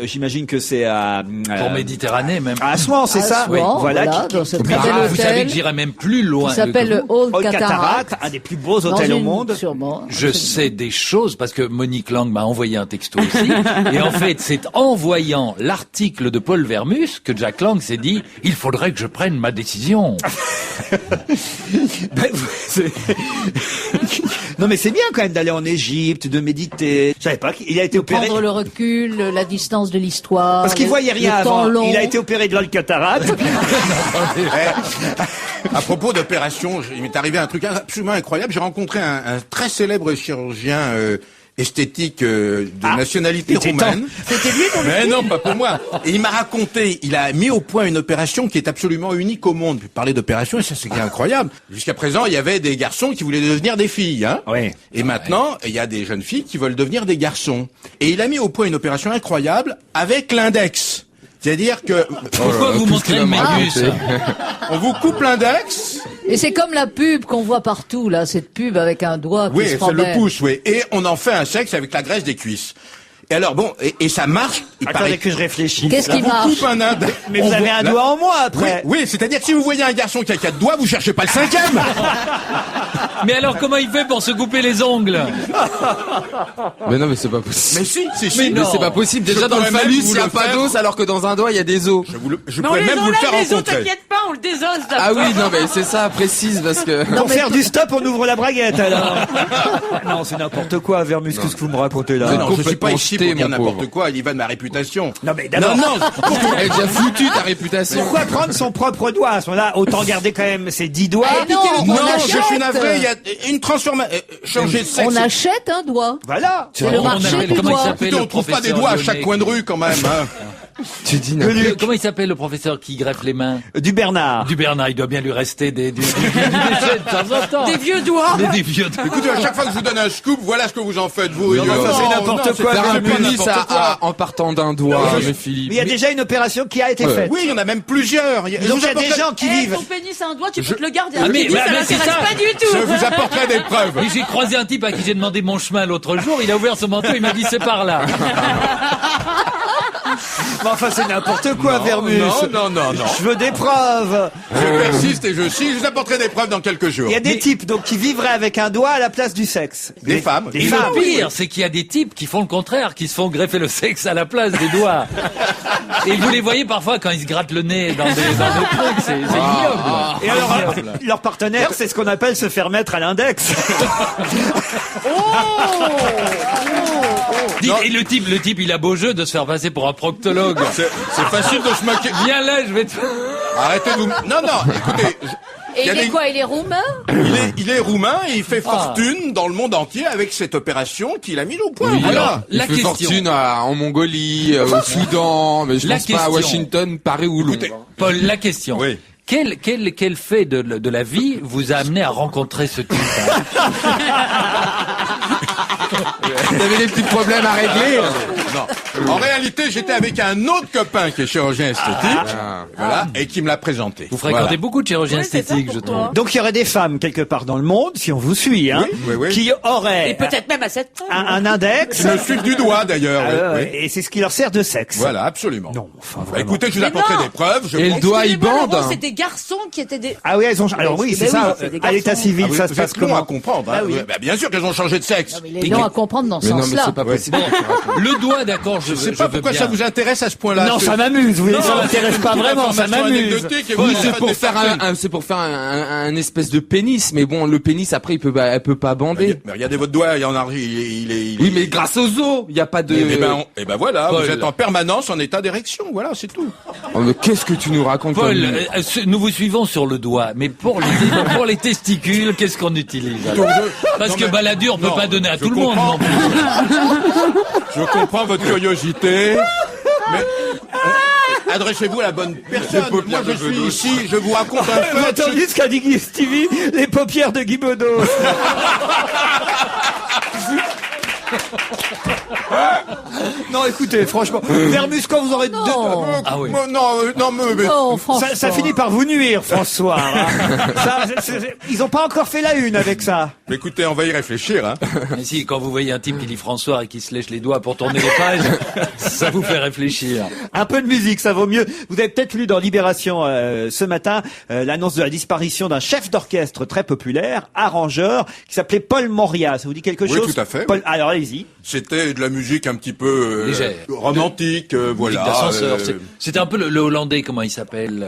j'imagine que c'est à... Pour Méditerranée, même. À Assouan, c'est ça? Assouan, voilà, qui- dans ce qui- très qui- bel Vous savez hôtel que j'irais même plus loin. qui s'appelle que le vous. Old Old Cataract. Cataract, un des plus beaux Dans hôtels au une- monde. Sûrement. Je sais des choses parce que Monique Lang m'a envoyé un texto aussi. Et en fait, c'est en voyant l'article de Paul Vermus que Jack Lang s'est dit « Il faudrait que je prenne ma décision. Ben, non mais c'est bien quand même d'aller en Égypte, de méditer. Je savais pas qu'il a été opéré. Prendre le recul, la distance de l'histoire. Parce qu'il voyait rien le temps avant. long. Il a été opéré de l'Old Cataract. À propos d'opération, il m'est arrivé un truc absolument incroyable. J'ai rencontré un très célèbre chirurgien esthétique de nationalité c'était roumaine. C'était lui ton Mais non, pas pour moi. Et il m'a raconté, il a mis au point une opération qui est absolument unique au monde. Puis parler d'opération, et ça c'est incroyable. Jusqu'à présent, il y avait des garçons qui voulaient devenir des filles. Hein. Oui. Et maintenant, il y a des jeunes filles qui veulent devenir des garçons. Et il a mis au point une opération incroyable avec l'index. C'est-à-dire que Pourquoi vous montrez le mégus on vous coupe l'index. Et c'est comme la pub qu'on voit partout, là, cette pub avec un doigt qui Oui, se c'est promène. le pouce, oui. Et on en fait un sexe avec la graisse des cuisses. Et alors bon, et ça marche. Il Attendez paraît que je réfléchisse. Qu'est-ce là. qui on marche? coupe un index. Mais vous avez un doigt en moins après. Oui, c'est-à-dire que si vous voyez un garçon qui a 4 doigts, vous cherchez pas le 5e. Mais alors, comment il fait pour se couper les ongles? Mais non, mais c'est pas possible. Mais si. Mais Mais non. c'est pas possible. Déjà Je dans le pourrais même phallus, vous il y a le pas faire. d'os, alors que dans un doigt, il y a des os. Je Mais on pourrais les même vous le faire enlève les os, rencontrer. t'inquiète pas, on le désosse d'abord. Ah oui, non, mais c'est ça, précise, parce que... Pour faire du stop, on ouvre la braguette alors. Non, c'est n'importe quoi, Vermus. Qu'est-ce que vous me racontez là? Vous êtes Non, je suis complètement pas ici jeté, pour dire mon n'importe pauvre. quoi. Il y va de ma réputation. Non mais d'abord, Non. Elle est déjà foutue, ta réputation. pourquoi prendre son propre doigt à ce moment-là? Autant garder quand même ses 10 doigts. Eh non, Non, on je suis achète. navré. Il y a une transformation. Changer de sexe. On achète un doigt. Voilà. C'est le On marché appelle- du comment il doigt. s'appelle, Écoutez, le on trouve pas des professeur doigts à Lyonnais chaque coin de rue quand même. Hein. Tu dis n'importe Comment il s'appelle le professeur qui greffe les mains? Du Bernard. Du Bernard, il doit bien lui rester des déchets de temps en temps. Des vieux doigts. Des vieux doigts. Écoutez, à chaque fois que je vous donne un scoop, voilà ce que vous en faites, vous. Non, ça, c'est n'importe quoi. Faire un Vermus. pénis n'importe quoi. en partant d'un doigt, mais Mais Philippe. il y a déjà une opération qui a été faite. Oui, il y en a même plusieurs. Donc il y a des gens qui vivent. Ton pénis a un doigt, tu peux te le garder. Ah, Un mais- pénis, ça mais c'est l'intéresse ça. pas du tout. Je vous apporterai des preuves. Et j'ai croisé un type à qui j'ai demandé mon chemin l'autre jour, il a ouvert son manteau, il m'a dit c'est par là. Mais enfin, c'est n'importe quoi, Vermus. Non. Je veux des preuves. Je persiste et je suis. Je vous apporterai des preuves dans quelques jours. Il y a des types donc qui vivraient avec un doigt à la place du sexe. Des femmes. Des Et femmes. le pire, c'est qu'il y a des types qui font le contraire, qui se font greffer le sexe à la place des doigts. Et vous les voyez parfois quand ils se grattent le nez dans des trucs, c'est ignoble. Et alors, Ignoble. leur partenaire, c'est ce qu'on appelle se faire mettre à l'index. Dites, et le type, il a beau jeu de se faire passer pour un proctologue. C'est facile de se moquer. Viens là, je vais te... Arrêtez de vous. Non, écoutez. Et Il y a il est des- quoi? Il est roumain? Il est roumain et il fait fortune dans le monde entier avec cette opération qu'il a mise au point. Oui, Voilà. alors, il la fait question. fortune en Mongolie, au Soudan, mais je La pense pas à question. Washington, Paris ou Londres. Écoutez, Paul, la question. Oui. Quel fait de la vie vous a amené à rencontrer ce type? Vous avez des petits problèmes à régler. Non. En réalité, j'étais avec un autre copain qui est chirurgien esthétique, voilà, et qui me l'a présenté. Vous fréquentez Voilà. beaucoup de chirurgiens Oui, c'est ça, esthétiques, je pourquoi trouve. Donc il y aurait des femmes quelque part dans le monde, si on vous suit, hein, Oui. qui auraient Et peut-être même à cette un index. Le sud du doigt d'ailleurs. Ah, oui, ouais, oui. et c'est ce qui leur sert de sexe. Voilà, absolument. Non, enfin Bah, vraiment. écoutez, je vous Mais apporterai non. des preuves. Je Et le pense- doigt, il Excusez-moi, bande. Laurent, c'est des garçons qui étaient des... Ah oui, elles ont. Alors oui, c'est Mais oui, ça. c'est des À l'état garçons. civil, Ah oui, ça se vous passe êtes long comment? à comprendre. Hein. Ah oui. Bah, bien sûr qu'elles ont changé de sexe. Mais les gens à comprendre dans ce Mais non, mais sens-là. c'est pas possible. Le doigt, d'accord, Je sais pas veux pourquoi bien. ça vous intéresse à ce point-là. Non, C'est- ça m'amuse. Vous voyez, ça Non, m'intéresse pas c'est une vraiment. Ça information m'amuse. anecdotique et Oui, vous en c'est faites pour des faire fortunes. c'est pour faire un espèce de pénis, mais bon, le pénis après, elle peut pas bander. Mais regardez votre doigt, il y en a, il Oui, mais grâce aux os, il y a pas de. Eh ben voilà, Paul. vous êtes en permanence en état d'érection, voilà, c'est tout. Oh, mais qu'est-ce que tu nous racontes Paul, comme- nous vous suivons sur le doigt, mais pour les testicules, qu'est-ce qu'on utilise alors Parce que Balladur peut non, pas donner à je tout le monde comprends. non plus. Je comprends votre curiosité, mais adressez-vous à la bonne personne. Moi, je suis ici, je vous raconte un Vous fait. entendu ce qu'a dit Guy Stevie? Les paupières de Guy Bedos. Non, écoutez, franchement, Vermus, quand vous aurez Non. Ah oui. Non, mais Non, franchement. ça finit par vous nuire, François. Hein. Ça, ils ont pas encore fait la une avec ça. mais écoutez, on va y réfléchir. Hein. Mais si, quand vous voyez un type qui dit François et qui se lèche les doigts pour tourner les pages, ça vous fait réfléchir. Un peu de musique, ça vaut mieux. Vous avez peut-être lu dans Libération ce matin l'annonce de la disparition d'un chef d'orchestre très populaire, arrangeur, qui s'appelait Paul Moria. Ça vous dit quelque Oui, chose? tout à fait, Paul, alors allez-y. C'était de la musique un petit peu Légère. romantique, voilà. D'ascenseur. euh, C'était un peu le Hollandais, comment il s'appelle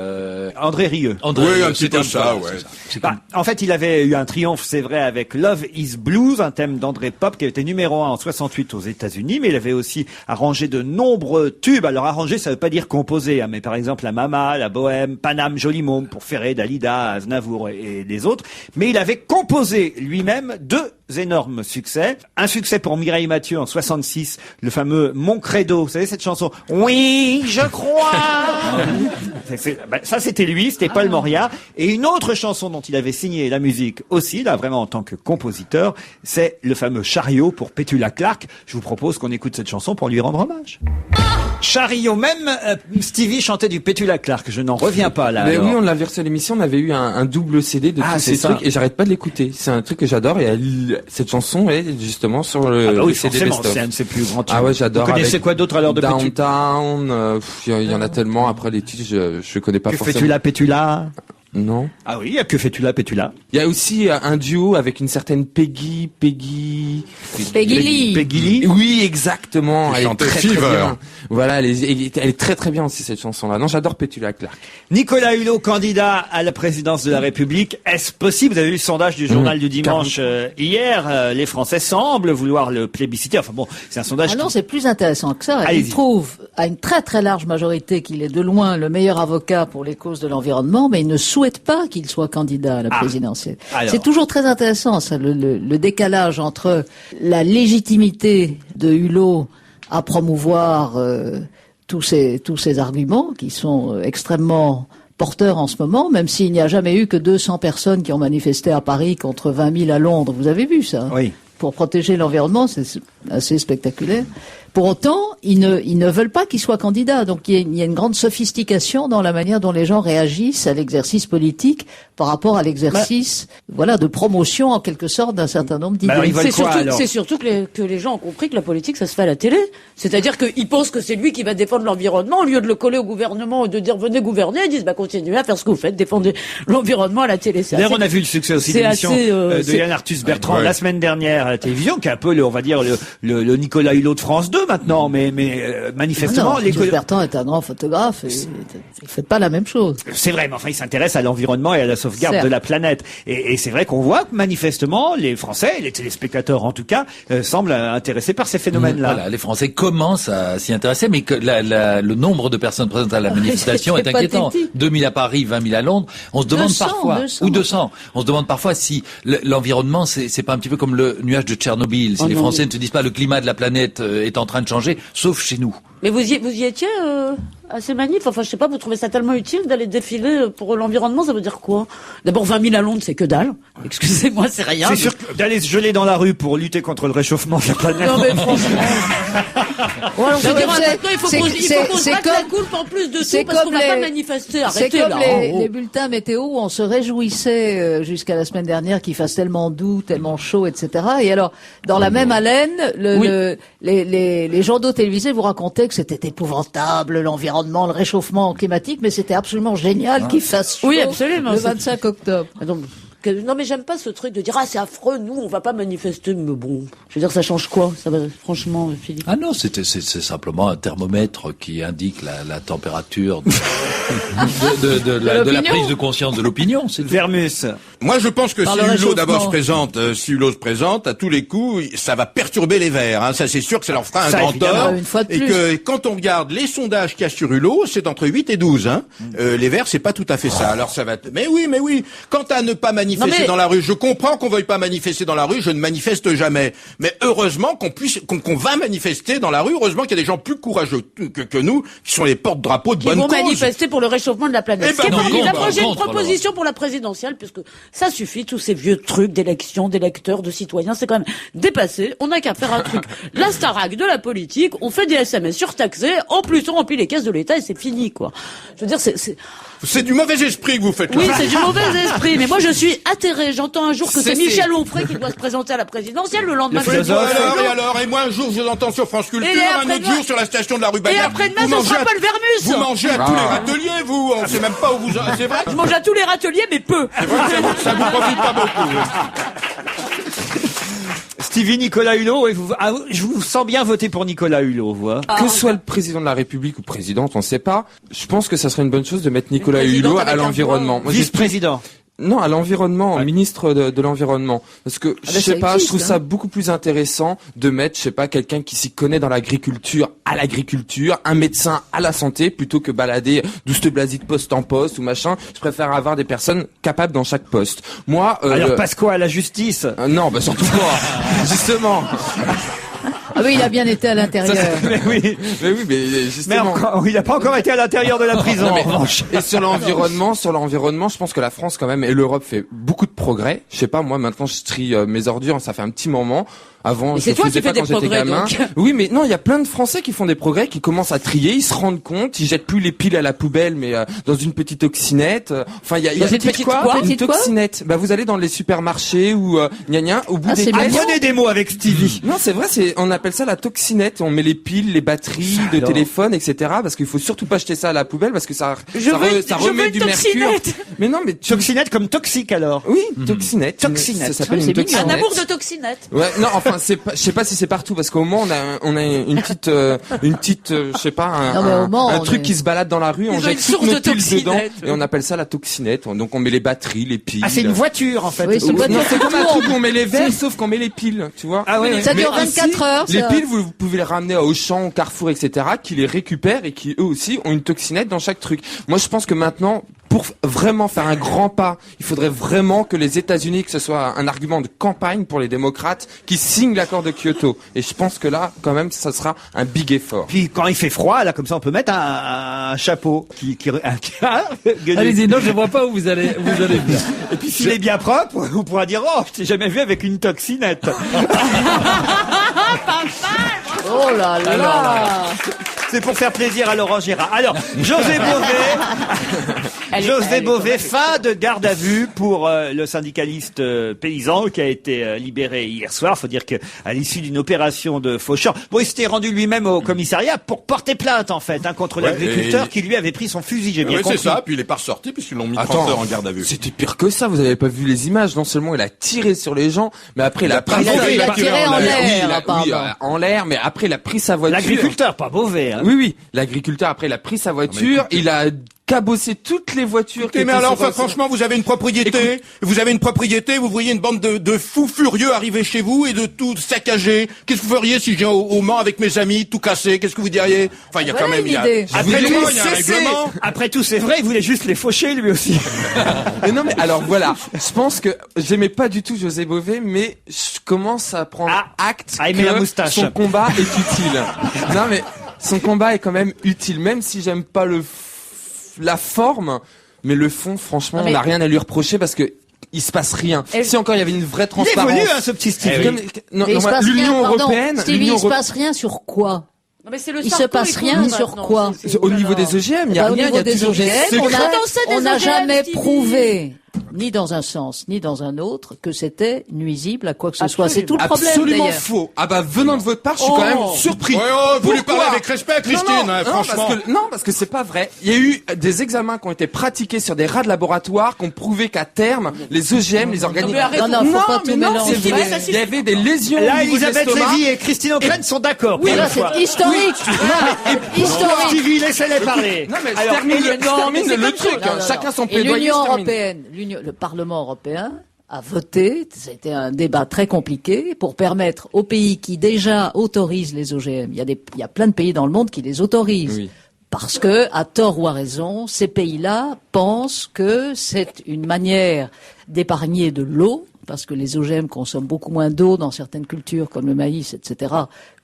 André Rieu. André, Oui, un petit c'était peu ça, ouais. c'est Bah, en fait, il avait eu un triomphe, c'est vrai, avec Love is Blues, un thème d'André Pop qui a été numéro 1 en 68 aux États-Unis, mais il avait aussi arrangé de nombreux tubes. Alors arranger, ça veut pas dire composer, hein, mais par exemple la Mama, la Bohème, Paname, Joli Môme pour Ferré, Dalida, Aznavour et des autres. Mais il avait composé lui-même 2 énormes succès. Un succès pour Mireille Mathieu en 66, le fameux Mon Credo. Vous savez cette chanson? Oui, je crois. Ça, c'était lui, c'était Paul Mauriat. Et une autre chanson dont il avait signé la musique aussi, là, vraiment en tant que compositeur, c'est le fameux Chariot pour Petula Clark. Je vous propose qu'on écoute cette chanson pour lui rendre hommage. Chariot, même Stevie chantait du Petula Clark, je n'en reviens pas là. Mais alors. oui, on l'avait reçu à l'émission, on avait eu un double CD de tous ces trucs et j'arrête pas de l'écouter. C'est un truc que j'adore et cette chanson est justement sur le oui, CD forcément, best-of. c'est un de ses plus grands tubes. Ah ouais, j'adore. Vous connaissez quoi d'autre alors de Downtown, il y en a tellement. Après les titres, je connais pas Que forcément. fais-tu là, Petula? Non. Ah oui, que fais-tu là, Petula? Il y a aussi un duo avec une certaine Peggy Lee. Oui, exactement. Qui Elle est chantait très, très Fever. bien. Voilà, elle est très très bien aussi cette chanson-là. Non, j'adore Petula Clark. Nicolas Hulot, candidat à la présidence de la République. Est-ce possible? Vous avez vu le sondage du journal du dimanche hier. Les Français semblent vouloir le plébisciter. Enfin bon, c'est un sondage. Ah non, c'est plus intéressant que ça. Allez-y. Il trouve à une très très large majorité qu'il est de loin le meilleur avocat pour les causes de l'environnement, mais il ne souhaite pas qu'il soit candidat à la présidentielle. Alors. C'est toujours très intéressant, ça, le décalage entre la légitimité de Hulot à promouvoir tous ces arguments qui sont extrêmement porteurs en ce moment, même s'il n'y a jamais eu que 200 personnes qui ont manifesté à Paris contre 20 000 à Londres. Vous avez vu ça? Oui. Pour protéger l'environnement, c'est assez spectaculaire. Pour autant, ils ne veulent pas qu'il soit candidat. Donc il y a une grande sophistication dans la manière dont les gens réagissent à l'exercice politique par rapport à l'exercice, de promotion en quelque sorte d'un certain nombre d'idées. alors, ils veulent quoi, alors C'est surtout que les gens ont compris que la politique, ça se fait à la télé. C'est-à-dire qu'ils pensent que c'est lui qui va défendre l'environnement, au lieu de le coller au gouvernement et de dire venez gouverner, ils disent continuez à faire ce que vous faites, défendez l'environnement à la télé. D'ailleurs, on a vu le succès aussi de l'émission de Yann Arthus Bertrand la semaine dernière à la télévision, qui est un peu le Nicolas Hulot de France 2 maintenant, mais manifestement, Arthus Bertrand est un grand photographe et il fait pas la même chose. c'est vrai, mais enfin, il s'intéresse à l'environnement et à la sauvegarde Certes. de la planète. Et c'est vrai qu'on voit que manifestement, les Français, les téléspectateurs en tout cas, semblent intéressés par ces phénomènes-là. Voilà, les Français commencent à s'y intéresser, mais que le nombre de personnes présentes à la manifestation est c'est inquiétant. pathétique. 2000 à Paris, 20 000 à Londres. On se demande 200, parfois, 200. ou 200. On se demande parfois si l'environnement, c'est pas un petit peu comme le nuage de Tchernobyl. Si les Français ne se disent pas le climat de la planète est en train de changer, sauf chez nous. Mais vous y étiez à ces manifs? Enfin, je sais pas, vous trouvez ça tellement utile d'aller défiler pour l'environnement? Ça veut dire quoi? D'abord, 20 000 à Londres, c'est que dalle. Excusez-moi, c'est rien. C'est sûr que d'aller se geler dans la rue pour lutter contre le réchauffement de la planète. Non, mais franchement. Ouais, Je veux dire, c'est- maintenant, il faut c'est- qu'on c'est- se c'est batte la comme- coulpe en plus de c'est tout parce qu'on comme va pas les- manifester. C'est Arrêtez comme là. les bulletins météo où on se réjouissait jusqu'à la semaine dernière qu'il fasse tellement doux, tellement chaud, etc. Et alors, dans la même haleine, les journaux télévisés vous racontaient que c'était épouvantable, l'environnement, le réchauffement climatique, mais c'était absolument génial qu'il fasse chaud Oui, absolument. le 25 octobre. Non, mais j'aime pas ce truc de dire c'est affreux, nous on va pas manifester. Mais bon, je veux dire, ça change quoi? Ça va, franchement, Philippe. Ah non, c'est simplement un thermomètre qui indique la température de la prise de conscience de l'opinion. C'est tout. Vermus. Moi, je pense que Par si le Hulot d'abord se réchauffement. présente, à tous les coups, ça va perturber les Verts. Hein. Ça, c'est sûr que ça leur fera un Ça, grand évidemment. tort. Une fois de Et plus. que quand on regarde les sondages qu'il y a sur Hulot, c'est entre 8 et 12. Hein. Les Verts, c'est pas tout à fait ça. Alors ça va. Mais oui. Quant à ne pas manifester Non, mais- dans la rue, je comprends qu'on veuille pas manifester dans la rue. Je ne manifeste jamais. Mais heureusement qu'on va manifester dans la rue. Heureusement qu'il y a des gens plus courageux que nous, qui sont les porte-drapeaux de Qui bonne vont cause. manifester pour le réchauffement de la planète. Eh ben Ce qui est oui, formidable. contre, Moi, j'ai une contre, proposition pour la présidentielle, puisque ça suffit, tous ces vieux trucs d'élection, d'électeurs, de citoyens, c'est quand même dépassé. On n'a qu'à faire un truc. La Starac de la politique, on fait des SMS surtaxés, en plus on remplit les caisses de l'État et c'est fini, quoi. Je veux dire, C'est du mauvais esprit que vous faites. oui, là. c'est du mauvais esprit, mais moi je suis atterrée. J'entends un jour que c'est C'est- Michel Onfray qui doit se présenter à la présidentielle, le lendemain Le c'est philosophe. Hulot. Et moi un jour je vous entends sur France Culture, Et un après-demain- autre jour sur la station de la rue Et Bayard. après-demain, Vous ce sera mangez à- Paul Vermus. Vous mangez à tous les râteliers, vous. On sait même pas où vous. C'est vrai. Je mange à tous les râteliers, mais peu. Ça vous profite pas beaucoup. Stevie, Nicolas Hulot, je vous sens bien voter pour Nicolas Hulot, vous. Hein. Que soit le président de la République ou présidente, on ne sait pas. Je pense que ça serait une bonne chose de mettre Nicolas présidente Hulot avec à un l'environnement. Moi, j'explique- Vice-président. Non, à l'environnement, ministre de l'environnement. Parce que, je ben, sais ça pas, je existe, trouve hein. ça beaucoup plus intéressant de mettre, je sais pas, quelqu'un qui s'y connaît dans l'agriculture à l'agriculture, un médecin à la santé, plutôt que balader douce blasie de poste en poste ou machin. Je préfère avoir des personnes capables dans chaque poste. Moi, Alors passe quoi à la justice? non, bah surtout pas. Justement. Ah oui, il a bien été à l'intérieur. Mais oui. Mais oui, mais Mais justement. encore, il n'a pas encore été à l'intérieur de la prison, Non, mais- en revanche. Et sur l'environnement, je pense que la France quand même et l'Europe fait beaucoup de progrès. Je sais pas, moi maintenant je trie mes ordures, ça fait un petit moment. Avant, Mais je c'est le toi faisais qui fais pas quand des j'étais progrès, gamin. donc. Oui, mais non, il y a plein de Français qui font des progrès, qui commencent à trier, ils se rendent compte, ils jettent plus les piles à la poubelle, mais dans une petite toxinette. Enfin, il y a Dans une petite quoi Une Petite quoi toxinette. Bah, vous allez dans les supermarchés ou gna gna, au bout Ah, des c'est caisses. mignon. Apprenez des mots avec Stevie. Non, c'est vrai, on appelle ça la toxinette. On met les piles, les batteries de alors. téléphone, etc. Parce qu'il faut surtout pas jeter ça à la poubelle parce que ça remet du mercure. Mais non, mais Toxinette comme toxique, alors. oui, toxinette. Toxinette. Ça s'appelle Ah, une c'est mignon. toxinette. Un amour de toxinette. Ouais, non, enfin, je sais pas si c'est partout parce qu'au Mans, on a une petite, je sais pas, Non, mais au Mans, un on truc est- qui se balade dans la rue, on ont jette une toutes source nos de piles toxinette. dedans et on appelle ça la toxinette. Donc on met les batteries, les piles. Ah, c'est une voiture, en fait. Oui, c'est une voiture. Non, c'est comme un tourne. truc où on met les verres, sauf qu'on met les piles, tu vois. Ah oui, oui. Ça Mais dure 24 heures. Les ça. piles, vous pouvez les ramener à Auchan, au Carrefour, etc., qui les récupèrent et qui, eux aussi, ont une toxinette dans chaque truc. Moi, je pense que maintenant, pour vraiment faire un grand pas, il faudrait vraiment que les États-Unis, que ce soit un argument de campagne pour les démocrates, qui signent l'accord de Kyoto. Et je pense que là, quand même, ça sera un big effort. Puis quand il fait froid, là, comme ça, on peut mettre un chapeau gueulez. Allez-y, non, je vois pas où vous allez bien. Et puis s'il est bien propre, on pourra dire oh, je t'ai jamais vu avec une toxinette. Oh là là. C'est pour faire plaisir à Laurent Gérard. Alors, José Bové, fin de garde à vue pour le syndicaliste paysan qui a été libéré hier soir. Faut dire que à l'issue d'une opération de faucheur, bon, il s'était rendu lui-même au commissariat pour porter plainte en fait contre Ouais, l'agriculteur et- qui lui avait pris son fusil. J'ai bien Oui, compris. c'est ça, puis il est pas ressorti puisqu'ils l'ont mis 30 heures en garde à vue. C'était pire que ça, vous avez pas vu les images. Non seulement il a tiré sur les gens, mais après il a pris Il a tiré en l'air, apparemment. en l'air, mais après il a pris sa voiture. L'agriculteur, pas Bové. Hein. Oui, l'agriculteur après il a pris sa voiture, il a cabossé toutes les voitures qui Mais étaient alors, sur- enfin, franchement, vous avez une propriété, vous voyez une bande de fous furieux arriver chez vous et de tout saccager. Qu'est-ce que vous feriez si j'ai au Mans avec mes amis, tout cassé? Qu'est-ce que vous diriez? Enfin, il y a Voilà quand même, une idée. Après il tout, y a un règlement. Après tout, c'est vrai, il voulait juste les faucher lui aussi. Mais non, mais alors voilà, je pense que j'aimais pas du tout José Bové, mais je commence à prendre acte à aimer que la moustache. son combat est utile. Non, mais son combat est quand même utile, même si j'aime pas la forme, mais le fond, franchement, Non, mais- on n'a rien à lui reprocher parce que il se passe rien. Si encore il y avait une vraie Il transparence. évolue, hein, ce petit Steve. Comme- non, Mais il non, se passe l'Union rien, pardon. européenne, Stevie, l'Union il se passe rien sur quoi? Non, mais c'est le Il se sarco passe économique rien sur maintenant, quoi Au niveau des OGM, il y a Bah, au rien, il y niveau a des toujours OGM, des on secrets. on n'a OGM, jamais Stevie. prouvé, ni dans un sens, ni dans un autre, que c'était nuisible à quoi que ce soit. C'est tout le problème, Absolument d'ailleurs. faux. Ah bah venant de votre part, je suis quand même surpris. Ouais, oh, vous lui Pourquoi parlez avec respect, Christine, non, hein, franchement. Parce que c'est pas vrai. Il y a eu des examens qui ont été pratiqués sur des rats de laboratoire qui ont prouvé qu'à terme, les OGM, les organismes... mais arrête. Non, faut pas mais tout non, mélanger. c'est vrai. Ça suffit. Il y avait des lésions au Là, niveau de Elisabeth l'estomac. Lévy et Christine O'Crane sont d'accord. Oui, pour là, une fois. c'est historique. Historique. Stevie, laissez-les parler. Non, mais je Alors, termine, Eli- je termine c'est le comme truc. ça. Non, non, Chacun non. son Et plaidoyer. l'Union je termine. européenne, le Parlement européen a voté, c'était un débat très compliqué, pour permettre aux pays qui déjà autorisent les OGM, il y a plein de pays dans le monde qui les autorisent. Oui. Parce que, à tort ou à raison, ces pays-là pensent que c'est une manière d'épargner de l'eau, parce que les OGM consomment beaucoup moins d'eau dans certaines cultures comme le maïs, etc.,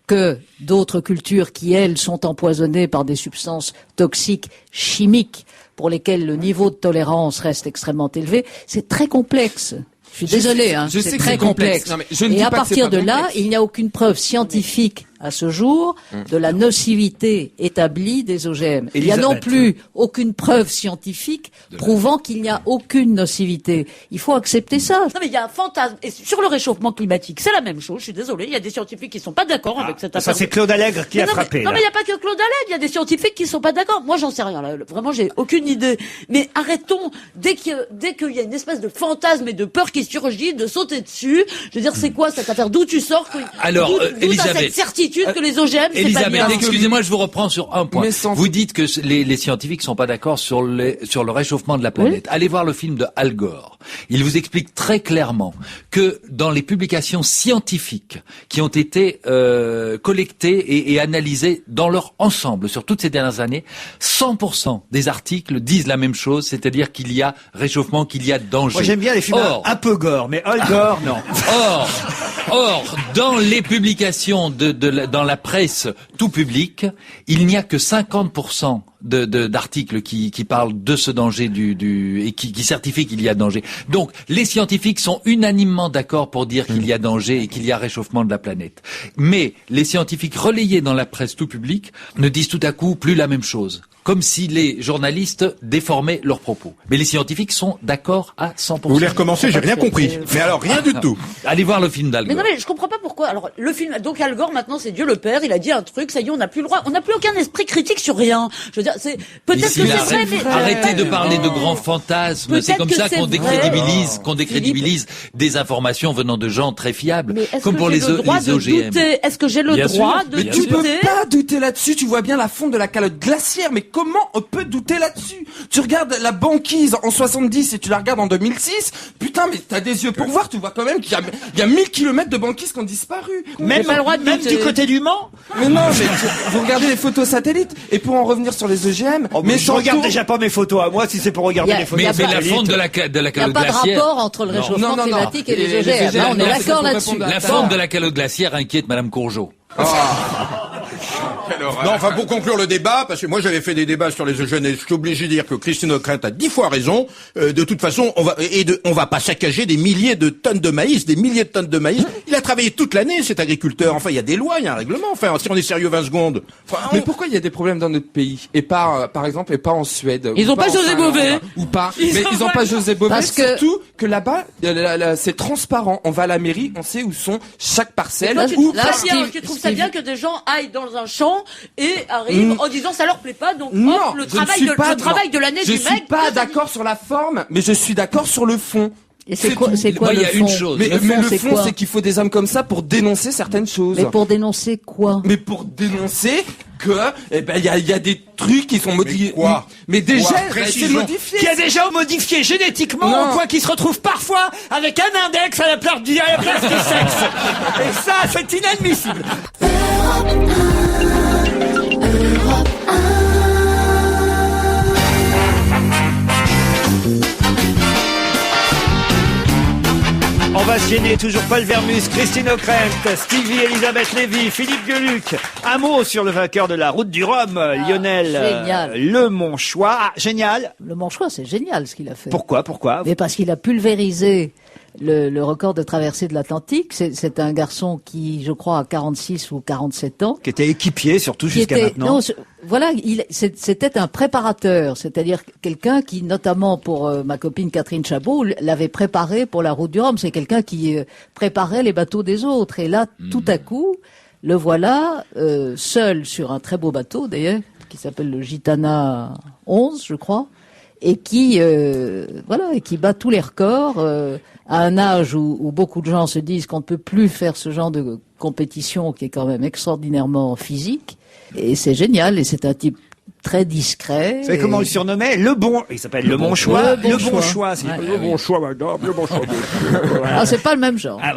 que d'autres cultures qui, elles, sont empoisonnées par des substances toxiques chimiques pour lesquelles le niveau de tolérance reste extrêmement élevé. C'est très complexe. Je suis désolé, hein, je sais c'est que très c'est complexe. complexe. Non, mais je ne Et dis à pas que c'est partir pas de là, complexe. il n'y a aucune preuve scientifique à ce jour de la nocivité établie des OGM. Il n'y a non Elisabeth. plus aucune preuve scientifique prouvant qu'il n'y a aucune nocivité. Il faut accepter ça. Non, mais il y a un fantasme. Et sur le réchauffement climatique, c'est la même chose. Je suis désolée. Il y a des scientifiques qui sont pas d'accord avec cette Ça, affaire. c'est Claude Allègre qui Mais a non, frappé. mais, non, là. mais il n'y a pas que Claude Allègre. Il y a des scientifiques qui sont pas d'accord. Moi, j'en sais rien, là. Vraiment, j'ai aucune idée. Mais arrêtons, dès qu'il y a une espèce de fantasme et de peur qui surgit, de sauter dessus. Je veux dire, c'est quoi cette affaire? D'où tu sors? Alors, d'où t'as Elisabeth. cette certitude que les OGM, c'est pas Elisabeth, bien. excusez-moi, je vous reprends sur un point. Mais sans- Vous dites que les scientifiques sont pas d'accord sur le réchauffement de la planète. Allez voir le film de Al Gore. Il vous explique très clairement que dans les publications scientifiques qui ont été collectées et analysées dans leur ensemble sur toutes ces dernières années, 100% des articles disent la même chose, c'est-à-dire qu'il y a réchauffement, qu'il y a danger. Moi, j'aime bien les films Or, un peu gore, mais Al Gore, non. Or, dans les publications dans la presse tout public, il n'y a que 50% d'articles qui parlent de ce danger et qui certifient qu'il y a danger. Donc, les scientifiques sont unanimement d'accord pour dire qu'il y a danger et qu'il y a réchauffement de la planète. Mais les scientifiques relayés dans la presse tout public ne disent tout à coup plus la même chose. Comme si les journalistes déformaient leurs propos. Mais les scientifiques sont d'accord à 100%. Vous voulez recommencer? J'ai rien compris. Mais alors, rien du tout. Allez voir le film d'Al Gore. Mais non, mais je comprends pas pourquoi. Alors, le film, donc Al Gore, maintenant, c'est Dieu le Père, il a dit un truc, ça y est, on n'a plus le droit, on n'a plus aucun esprit critique sur rien. Je veux dire, c'est, peut-être que c'est vrai, mais... Arrêtez de parler de grands fantasmes. C'est comme ça qu'on décrédibilise des informations venant de gens très fiables. Comme pour les OGM. Est-ce que j'ai le droit de douter? Mais tu peux pas douter là-dessus, tu vois bien la fonte de la calotte glaciaire, mais comment on peut douter là-dessus? Tu regardes la banquise en 70 et tu la regardes en 2006, putain, mais t'as des yeux pour voir, tu vois quand même qu'il y a 1000 kilomètres de banquise qui ont disparu. Même du côté du Mans? Mais non, mais vous regardez les photos satellites, et pour en revenir sur les OGM, mais je regarde déjà pas mes photos à moi si c'est pour regarder les photos. Mais la fonte de la calotte glaciaire. Il n'y a pas de rapport entre le réchauffement climatique et les OGM. Là, on est d'accord là-dessus. La fonte de la calotte glaciaire inquiète Madame Courgeot. Non, enfin, pour conclure le débat, parce que moi j'avais fait des débats sur les OGM et je suis obligé de dire que Christine Ockrent a 10 fois raison. De toute façon, on va pas saccager des milliers de tonnes de maïs, des milliers de tonnes de maïs. Il a travaillé toute l'année, cet agriculteur. Enfin, il y a des lois, il y a un règlement. Enfin, si on est sérieux 20 secondes. Enfin, mais pourquoi il y a des problèmes dans notre pays et pas, par exemple, et pas en Suède? Ils ont pas José Bové. Ou pas. Mais ils ont pas José Bové. Parce que surtout que là-bas, c'est transparent. On va à la mairie, on sait où sont chaque parcelle. Tu trouves ça bien que des gens aillent dans un champ et arrivent en disant ça leur plaît pas, donc non, hop, le travail de l'année du mec. Je suis pas d'accord sur la forme, mais je suis d'accord sur le fond. Et c'est quoi le fond? Il y a une chose. Mais le fond, c'est qu'il faut des hommes comme ça pour dénoncer certaines choses. Mais pour dénoncer quoi? Mais pour dénoncer que, il y a des trucs qui sont modifiés. Quoi? Mais déjà, c'est modifié. Qui a déjà modifié génétiquement, au point qu'il se retrouve parfois avec un index à la place du sexe. Et ça, c'est inadmissible. On va se gêner, toujours Paul Vermus, Christine Ockrent, Stevie, Elisabeth Lévy, Philippe Gueluc. Un mot sur le vainqueur de la route du Rhum, Lionel Le Monchois. Ah, génial. Le Monchois, c'est génial ce qu'il a fait. Pourquoi? Mais parce qu'il a pulvérisé le record de traversée de l'Atlantique. C'est un garçon qui, je crois, a 46 ou 47 ans. Qui était équipier, surtout jusqu'à maintenant. Non, voilà, c'était un préparateur, c'est-à-dire quelqu'un qui, notamment pour ma copine Catherine Chabot, l'avait préparé pour la route du Rhum. C'est quelqu'un qui préparait les bateaux des autres. Et là, tout à coup, le voilà seul sur un très beau bateau, d'ailleurs, qui s'appelle le Gitana 11, je crois, et qui bat tous les records à un âge où beaucoup de gens se disent qu'on ne peut plus faire ce genre de compétition qui est quand même extraordinairement physique. Et c'est génial, et c'est un type très discret. Vous savez comment on le surnommait? Le bon. Il s'appelle Le Monchois. Le bon choix. Le bon choix, madame. Le bon choix. Ah, c'est pas le même genre. Ah,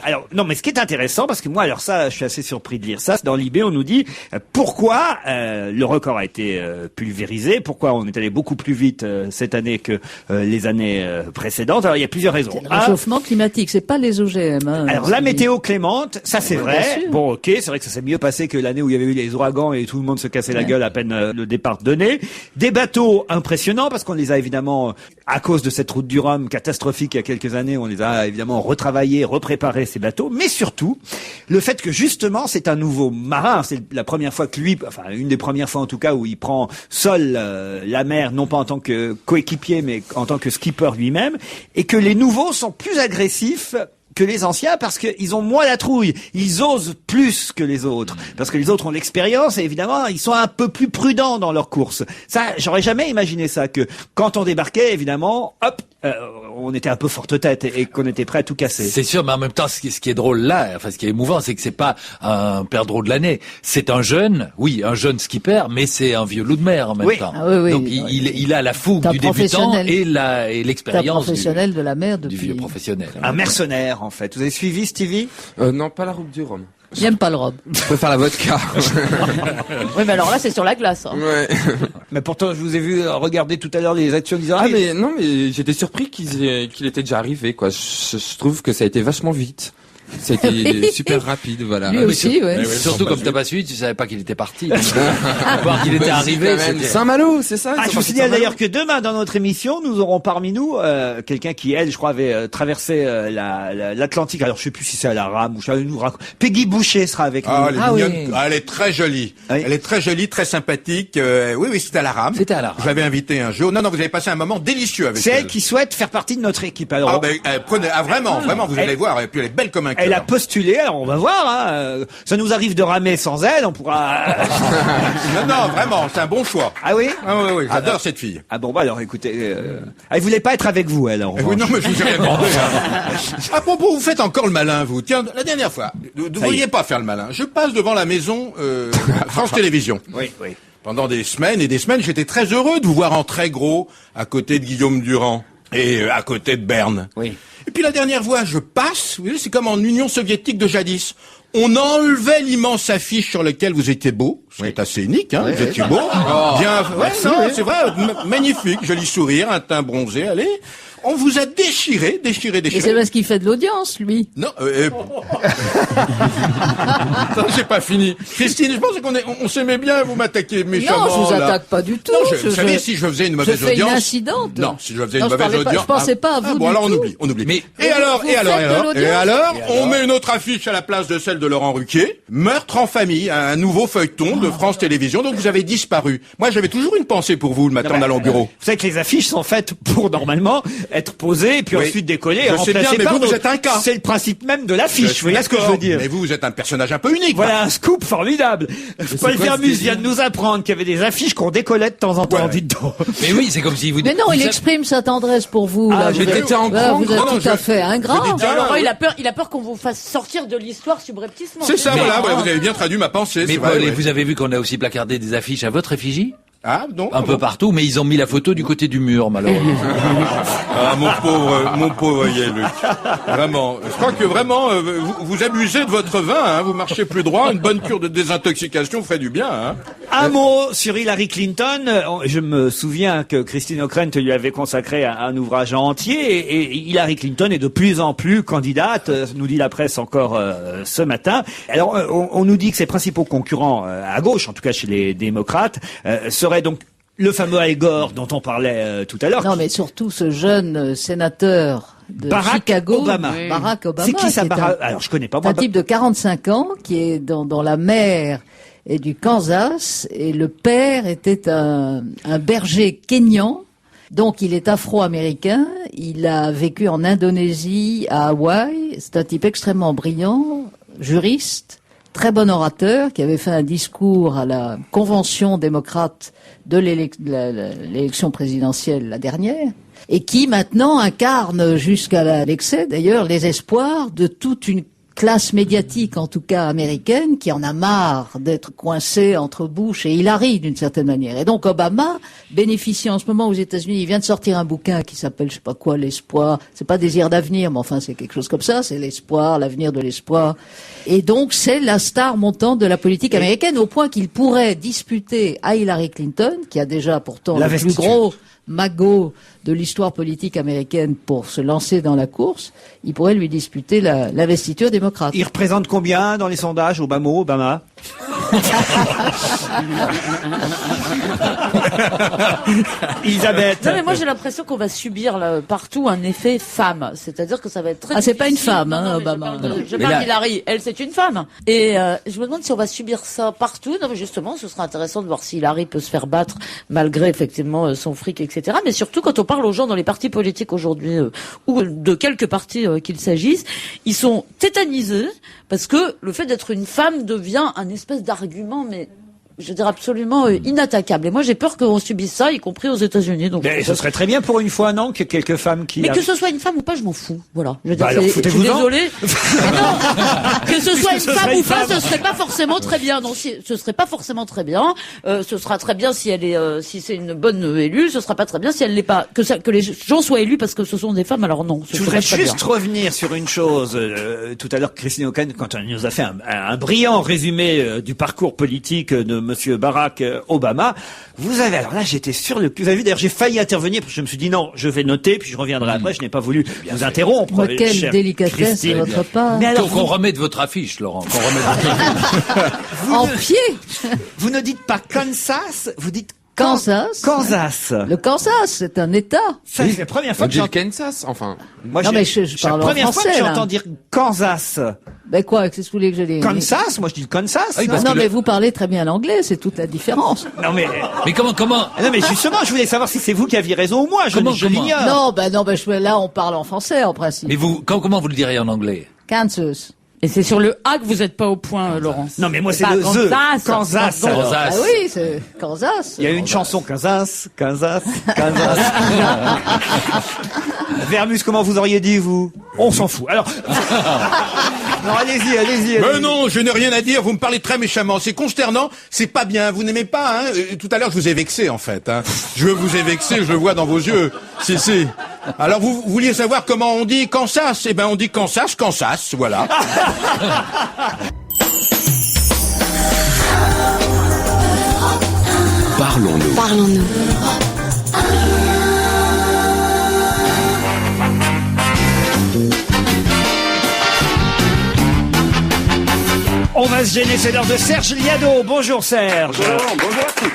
alors, non, mais ce qui est intéressant, parce que moi, alors ça, je suis assez surpris de lire ça. Dans l'IB, on nous dit pourquoi le record a été pulvérisé, pourquoi on est allé beaucoup plus vite cette année que les années précédentes. Alors, il y a plusieurs raisons. C'est le réchauffement climatique, c'est pas les OGM. Hein, alors, la météo clémente, ça c'est vrai. sûr. Bon, ok, c'est vrai que ça s'est mieux passé que l'année où il y avait eu les ouragans et tout le monde se cassait la gueule à peine le départ donné. Des bateaux impressionnants parce qu'on les a évidemment, à cause de cette route du Rhum catastrophique il y a quelques années, on les a évidemment retravaillés, repréparés ces bateaux. Mais surtout, le fait que justement c'est un nouveau marin, c'est la première fois que lui, enfin une des premières fois en tout cas où il prend seul la mer, non pas en tant que coéquipier mais en tant que skipper lui-même, et que les nouveaux sont plus agressifs que les anciens parce qu'ils ont moins la trouille. Ils osent plus que les autres. Parce que les autres ont l'expérience et évidemment, ils sont un peu plus prudents dans leur course. Ça, j'aurais jamais imaginé ça, que quand on débarquait, évidemment, hop, on était un peu forte tête et qu'on était prêt à tout casser. C'est sûr, mais en même temps, ce qui est drôle là, enfin, ce qui est émouvant, c'est que c'est pas un perdreau de l'année. C'est un jeune skipper, mais c'est un vieux loup de mer en même temps. Ah, oui, donc il a la fougue du débutant et l'expérience professionnel de la mer du vieux professionnel. Un mercenaire, en fait. Vous avez suivi, Stevie? Non, pas la route du Rhum. J'aime pas le Rhum. Je préfère la vodka. Oui, mais alors là, c'est sur la glace. Hein. Ouais. Mais pourtant, je vous ai vu regarder tout à l'heure les actions disant. Ah mais non, mais j'étais surpris qu'il était déjà arrivé, quoi. Je trouve que ça a été vachement vite. C'était super rapide, voilà. Lui aussi, ouais. Surtout comme t'as pas suivi, tu savais pas qu'il était parti. Voir qu'il était arrivé. c'était- Saint-Malo, c'est ça? Je vous signale d'ailleurs que demain, dans notre émission, nous aurons parmi nous quelqu'un qui, elle, je crois, avait traversé l'Atlantique. Alors, je sais plus si c'est à la rame ou je sais nous raconte. Peggy Boucher sera avec nous. Elle est Ah mignonne. oui. Elle est très jolie. Oui. Elle est très jolie, très sympathique. Oui, c'était à la rame. C'était à la rame. Je l'avais invité un jour. Non, vous avez passé un moment délicieux avec C'est elle. elle qui souhaite faire partie de notre équipe. Alors, Vraiment, vous allez voir. Et puis elle est belle comme un cœur. elle a postulé. Alors, on va voir. Hein. Ça nous arrive de ramer sans elle. On pourra. Non, vraiment, c'est un bon choix. Ah oui. Oui, j'adore cette fille. Ah bon, bah alors, écoutez. Elle voulait pas être avec vous, elle. En Oui, revanche. non, mais je vous ai rien demandé. À propos, vous faites encore le malin, vous. Tiens, la dernière fois, vous ne vouliez pas faire le malin. Je passe devant la maison France Télévisions. Oui. Pendant des semaines et des semaines, j'étais très heureux de vous voir en très gros à côté de Guillaume Durand et à côté de Berne. Oui. Et puis la dernière fois, je passe, vous voyez, c'est comme en Union soviétique de jadis. On enlevait l'immense affiche sur laquelle vous étiez beau, ce qui est assez unique, hein, vous étiez beau. Bien, c'est vrai, magnifique, joli sourire, un teint bronzé, allez. On vous a déchiré. Et c'est parce qu'il fait de l'audience, lui. Non, c'est pas fini. Christine, je pense qu'on s'aimait bien, vous m'attaquez méchamment. Non, je vous là. attaque pas du tout. Non, vous savez, si je faisais une mauvaise je fais audience. une incidente. Non, si je faisais Non, une je mauvaise parlais pas- audience. je pensais pas à vous bon, du alors tout. on oublie. Mais- Et alors, vous faites de l'audience. on met une autre affiche à la place de celle de Laurent Ruquier. Meurtre en famille, un nouveau feuilleton de France Télévisions. Donc vous avez disparu. Moi, j'avais toujours une pensée pour vous le matin en allant au bureau. Vous savez que les affiches sont faites pour normalement être posées et puis Oui. ensuite décoller et Je sais bien, remplacées mais par vous d'autres. êtes un cas. C'est le principe même de l'affiche. Vous voyez ce que je veux dire? Mais vous êtes un personnage un peu unique. Voilà un scoop formidable. Paul quoi Vermus ce vient de nous apprendre qu'il y avait des affiches qu'on décollait de temps en temps. Ouais. Dites donc. Mais oui, c'est comme si vous. Mais non, il vous- exprime sa tendresse pour vous. Ah, là. mais Vous êtes- t'étais en voilà, grand, vous êtes grand, tout à fait ingrat. je dis, tiens, Laurent, oui. il a peur qu'on vous fasse sortir de l'histoire subrepticement. C'est ça, Mais- voilà. Vous avez bien traduit ma pensée. Mais c'est vrai, Paul, et ouais. vous avez vu qu'on a aussi placardé des affiches à votre effigie? Ah, non. Un peu partout, mais ils ont mis la photo du côté du mur, malheureusement. Ah, mon pauvre Luc. Vraiment. Je crois que vraiment, vous abusez de votre vin, hein. Vous marchez plus droit. Une bonne cure de désintoxication ferait du bien, hein. Un mot sur Hillary Clinton. Je me souviens que Christine Ockrent lui avait consacré un ouvrage entier et Hillary Clinton est de plus en plus candidate, nous dit la presse encore ce matin. Alors, on nous dit que ses principaux concurrents à gauche, en tout cas chez les démocrates, seraient donc le fameux Al Gore dont on parlait tout à l'heure. Non, mais surtout ce jeune sénateur de Barack Chicago, Obama. Barack Obama. C'est qui ça, est Barack? Alors, je connais pas. un type de 45 ans qui est dans la mer et du Kansas, et le père était un berger kényan. Donc il est afro-américain, il a vécu en Indonésie, à Hawaï. C'est un type extrêmement brillant, juriste, très bon orateur, qui avait fait un discours à la convention démocrate de l'élection présidentielle, la dernière, et qui maintenant incarne jusqu'à l'excès d'ailleurs les espoirs de toute une classe médiatique, en tout cas américaine, qui en a marre d'être coincée entre Bush et Hillary d'une certaine manière. Et donc Obama bénéficie en ce moment aux États-Unis. Il vient de sortir un bouquin qui s'appelle, je sais pas quoi, l'espoir. C'est pas désir d'avenir, mais enfin c'est quelque chose comme ça. C'est l'espoir, l'avenir de l'espoir. Et donc c'est la star montante de la politique américaine, au point qu'il pourrait disputer à Hillary Clinton, qui a déjà pourtant le plus L'investiture. gros magot de l'histoire politique américaine pour se lancer dans la course, il pourrait lui disputer l'investiture démocrate. Il représente combien dans les sondages, Obama? Elisabeth. Non, mais moi j'ai l'impression qu'on va subir là, partout un effet femme, c'est-à-dire que ça va être très. Ah, c'est pas une difficile. femme, Non, hein, non, mais Obama. Je Mais parle là- d'Hillary, elle c'est une femme. Et je me demande si on va subir ça partout. Non, mais justement, ce sera intéressant de voir si Hillary peut se faire battre malgré effectivement son fric, etc. Mais surtout quand on parle aux gens dans les partis politiques aujourd'hui ou de quelques partis qu'il s'agisse, ils sont tétanisés parce que le fait d'être une femme devient un espèce d'argument, mais je veux dire absolument inattaquable. Et moi j'ai peur qu'on subisse ça, y compris aux États-Unis. Donc Mais ce serait très bien pour une fois, non, qu'il y ait quelques femmes qui... mais que ce soit une femme ou pas, je m'en fous. Voilà. Je veux dire, Bah alors, je suis foutez-vous-en. désolée. Mais non, que ce soit une ce femme serait ou une pas, femme. ce serait pas forcément très bien. Non, ce serait pas forcément très bien. Ce sera très bien si elle est, si c'est une bonne élue. Ce sera pas très bien si elle l'est pas. Que les gens soient élus parce que ce sont des femmes. Alors non. Ce Je serait voudrais pas très juste revenir sur une chose. Tout à l'heure, Christine Ockrent, quand elle nous a fait un brillant résumé du parcours politique de Monsieur Barack Obama. Vous avez, alors là, j'étais sur le cul. Vous avez vu, d'ailleurs, j'ai failli intervenir, parce que je me suis dit non, je vais noter, puis je reviendrai après. Je n'ai pas voulu vous interrompre. Mais quelle chère délicatesse de Christine. votre part. Mais alors, Qu'on remette votre affiche, Laurent. Qu'on remette En pied. vous ne dites pas Kansas, vous dites Kansas. Kansas. Le Kansas, c'est un État. Ça, c'est la première fois On que dit le j'entends. Kansas, enfin. Moi, Non, mais je c'est la parle en première fois que français, là. j'entends dire Kansas. Ben quoi, qu'est-ce que vous voulez que je dise? Kansas, moi je dis le Kansas. Oui, parce Non, que mais vous parlez très bien l'anglais, c'est toute la différence. Non mais Mais comment non mais justement, je voulais savoir si c'est vous qui aviez raison ou moi. Je Comment l'ignore. Non, là, on parle en français, en principe. Mais vous, comment vous le diriez en anglais? Kansas. Et c'est sur le A que vous êtes pas au point, Laurent. Non mais moi c'est pas le Kansas. Kansas. Pardon. alors. Ah oui, c'est Kansas. Il y a une chanson Kansas. Vermus, comment vous auriez dit vous? On s'en fout. Alors non, allez-y. Mais non, je n'ai rien à dire, vous me parlez très méchamment, c'est consternant, c'est pas bien, vous n'aimez pas, hein. Tout à l'heure, je vous ai vexé, en fait, hein. Je vous ai vexé, je le vois dans vos yeux. Si. Alors, vous vouliez savoir comment on dit Kansas? Eh ben, on dit Kansas, voilà. Parlons-nous. on va se gêner, c'est l'heure de Serge Liado. Bonjour Serge. Bonjour à tous.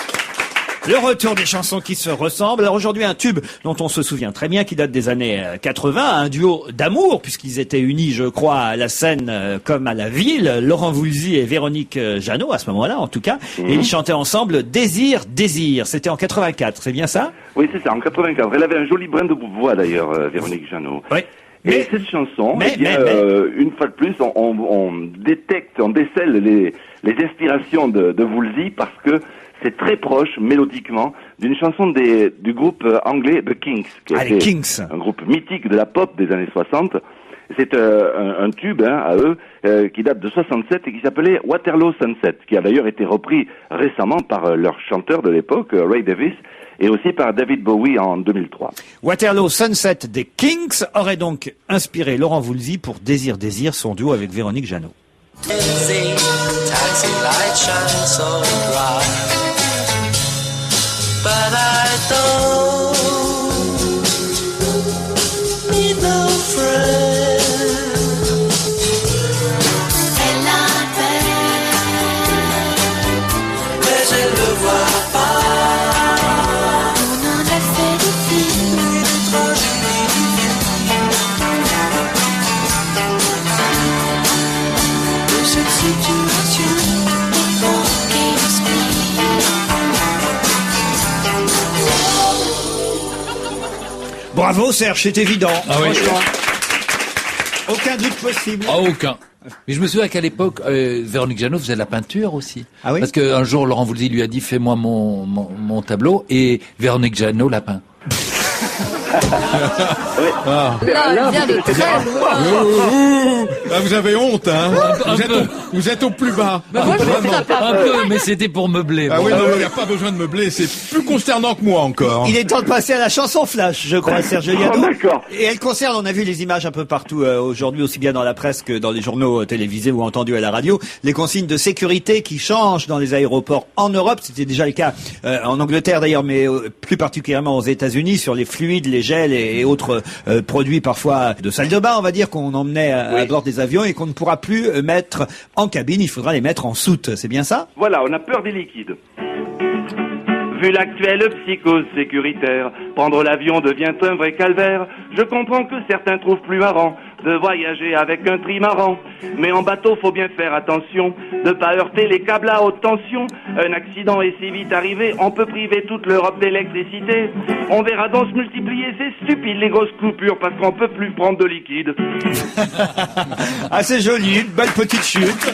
Le retour des chansons qui se ressemblent. Alors aujourd'hui, un tube dont on se souvient très bien, qui date des années 80, un duo d'amour, puisqu'ils étaient unis, je crois, à la scène comme à la ville, Laurent Voulzy et Véronique Jeannot, à ce moment-là en tout cas, et ils chantaient ensemble Désir, Désir. C'était en 84, c'est bien ça? Oui, c'est ça, en 84. Elle avait un joli brin de voix d'ailleurs, Véronique Jeannot. Oui. Et cette chanson, mais- une fois de plus, on détecte, on décèle les inspirations de Woolsey parce que c'est très proche, mélodiquement, d'une chanson du groupe anglais The Kinks, qui Ah, les était Kinks. un groupe mythique de la pop des années 60. C'est un tube à eux qui date de 67 et qui s'appelait Waterloo Sunset, qui a d'ailleurs été repris récemment par leur chanteur de l'époque, Ray Davies, et aussi par David Bowie en 2003. Waterloo Sunset des Kinks aurait donc inspiré Laurent Voulzy pour Désir, Désir, son duo avec Véronique Jeannot. Taxi light shine so bright, but I don't need no friend. Elle l'appelle, mais je le vois pas. On en a fait des films, des tragédies, de cette situation évoquée Bravo Serge, c'est évident. Ah oui. Franchement. Aucun doute possible. Ah, aucun. Mais je me souviens qu'à l'époque, Véronique Jeannot faisait de la peinture aussi. Ah oui? Parce qu'un jour, Laurent Voulzy lui a dit, fais-moi mon tableau, et Véronique Jeannot l'a peint. Là, il vient de très loin. Ah, vous avez honte, hein. Vous êtes au plus bas. Moi, je vais faire Un peu, mais c'était pour meubler. Ah bon. oui, non, il n'y a pas besoin de meubler, c'est plus consternant que moi encore. Il est temps de passer à la chanson flash, je crois, Serge Liado. Oh, d'accord. Et elle concerne, on a vu les images un peu partout aujourd'hui, aussi bien dans la presse que dans les journaux télévisés ou entendus à la radio, les consignes de sécurité qui changent dans les aéroports en Europe. C'était déjà le cas en Angleterre d'ailleurs, mais plus particulièrement aux États-Unis, sur les fluides, les gels et autres produits parfois de salle de bain, on va dire, qu'on emmenait à bord des avions et qu'on ne pourra plus mettre en cabine. Il faudra les mettre en soute. C'est bien ça? Voilà, on a peur des liquides. Vu l'actuelle psychose sécuritaire, prendre l'avion devient un vrai calvaire. Je comprends que certains trouvent plus marrant de voyager avec un trimaran. Mais en bateau, faut bien faire attention de pas heurter les câbles à haute tension. Un accident est si vite arrivé, on peut priver toute l'Europe d'électricité. On verra donc se multiplier, c'est stupide, les grosses coupures, parce qu'on peut plus prendre de liquide. Ah, c'est joli, une belle petite chute.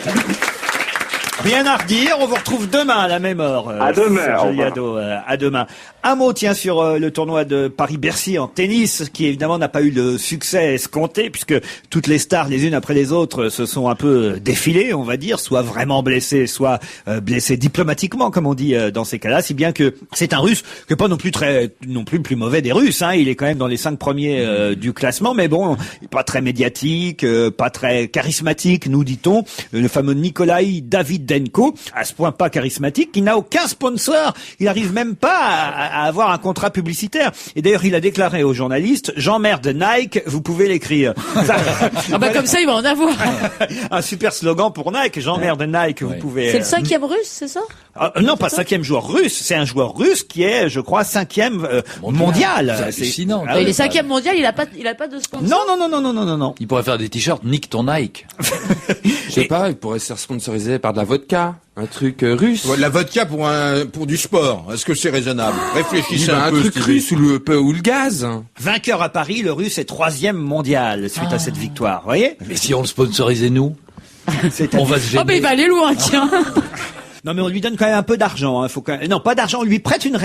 Rien à redire, on vous retrouve demain à la même heure. À demain, Serge au revoir. Liado, à demain. Un mot, tiens, sur le tournoi de Paris-Bercy en tennis, qui évidemment n'a pas eu le succès escompté, puisque toutes les stars, les unes après les autres, se sont un peu défilées, on va dire, soit vraiment blessées, soit blessées diplomatiquement, comme on dit dans ces cas-là, si bien que c'est un Russe, que pas non plus le plus mauvais des Russes, hein, il est quand même dans les 5 premiers du classement, mais bon, pas très médiatique, pas très charismatique, nous dit-on, le fameux Nikolai Davidov. Denko, à ce point pas charismatique, qu'il n'a aucun sponsor. Il n'arrive même pas à avoir un contrat publicitaire. Et d'ailleurs, il a déclaré aux journalistes, j'emmerde Nike, vous pouvez l'écrire. Ah bah comme ça, il va en avoir. Un super slogan pour Nike, j'emmerde Nike, vous pouvez... C'est le 5e russe, c'est ça? Non, pas 5e joueur russe, c'est un joueur russe qui est, je crois, 5e mondial. C'est hallucinant. Ah Il oui. est 5e mondial, il a pas de sponsor. Non. Il pourrait faire des t-shirts, nique ton Nike. Je sais pas, il pourrait se faire sponsoriser par de la vodka, un truc russe. Ouais, la vodka pour du sport, est-ce que c'est raisonnable? Réfléchissez un Un peu, truc Stevie. russe ou le gaz. Vainqueur à Paris, le russe est 3e mondial suite à cette victoire, vous voyez? Mais si on le sponsorisait nous, on va se Oh bah il gêner. va aller loin, tiens. Non, mais on lui donne quand même un peu d'argent, hein. Faut quand même... Non, pas d'argent, on lui prête une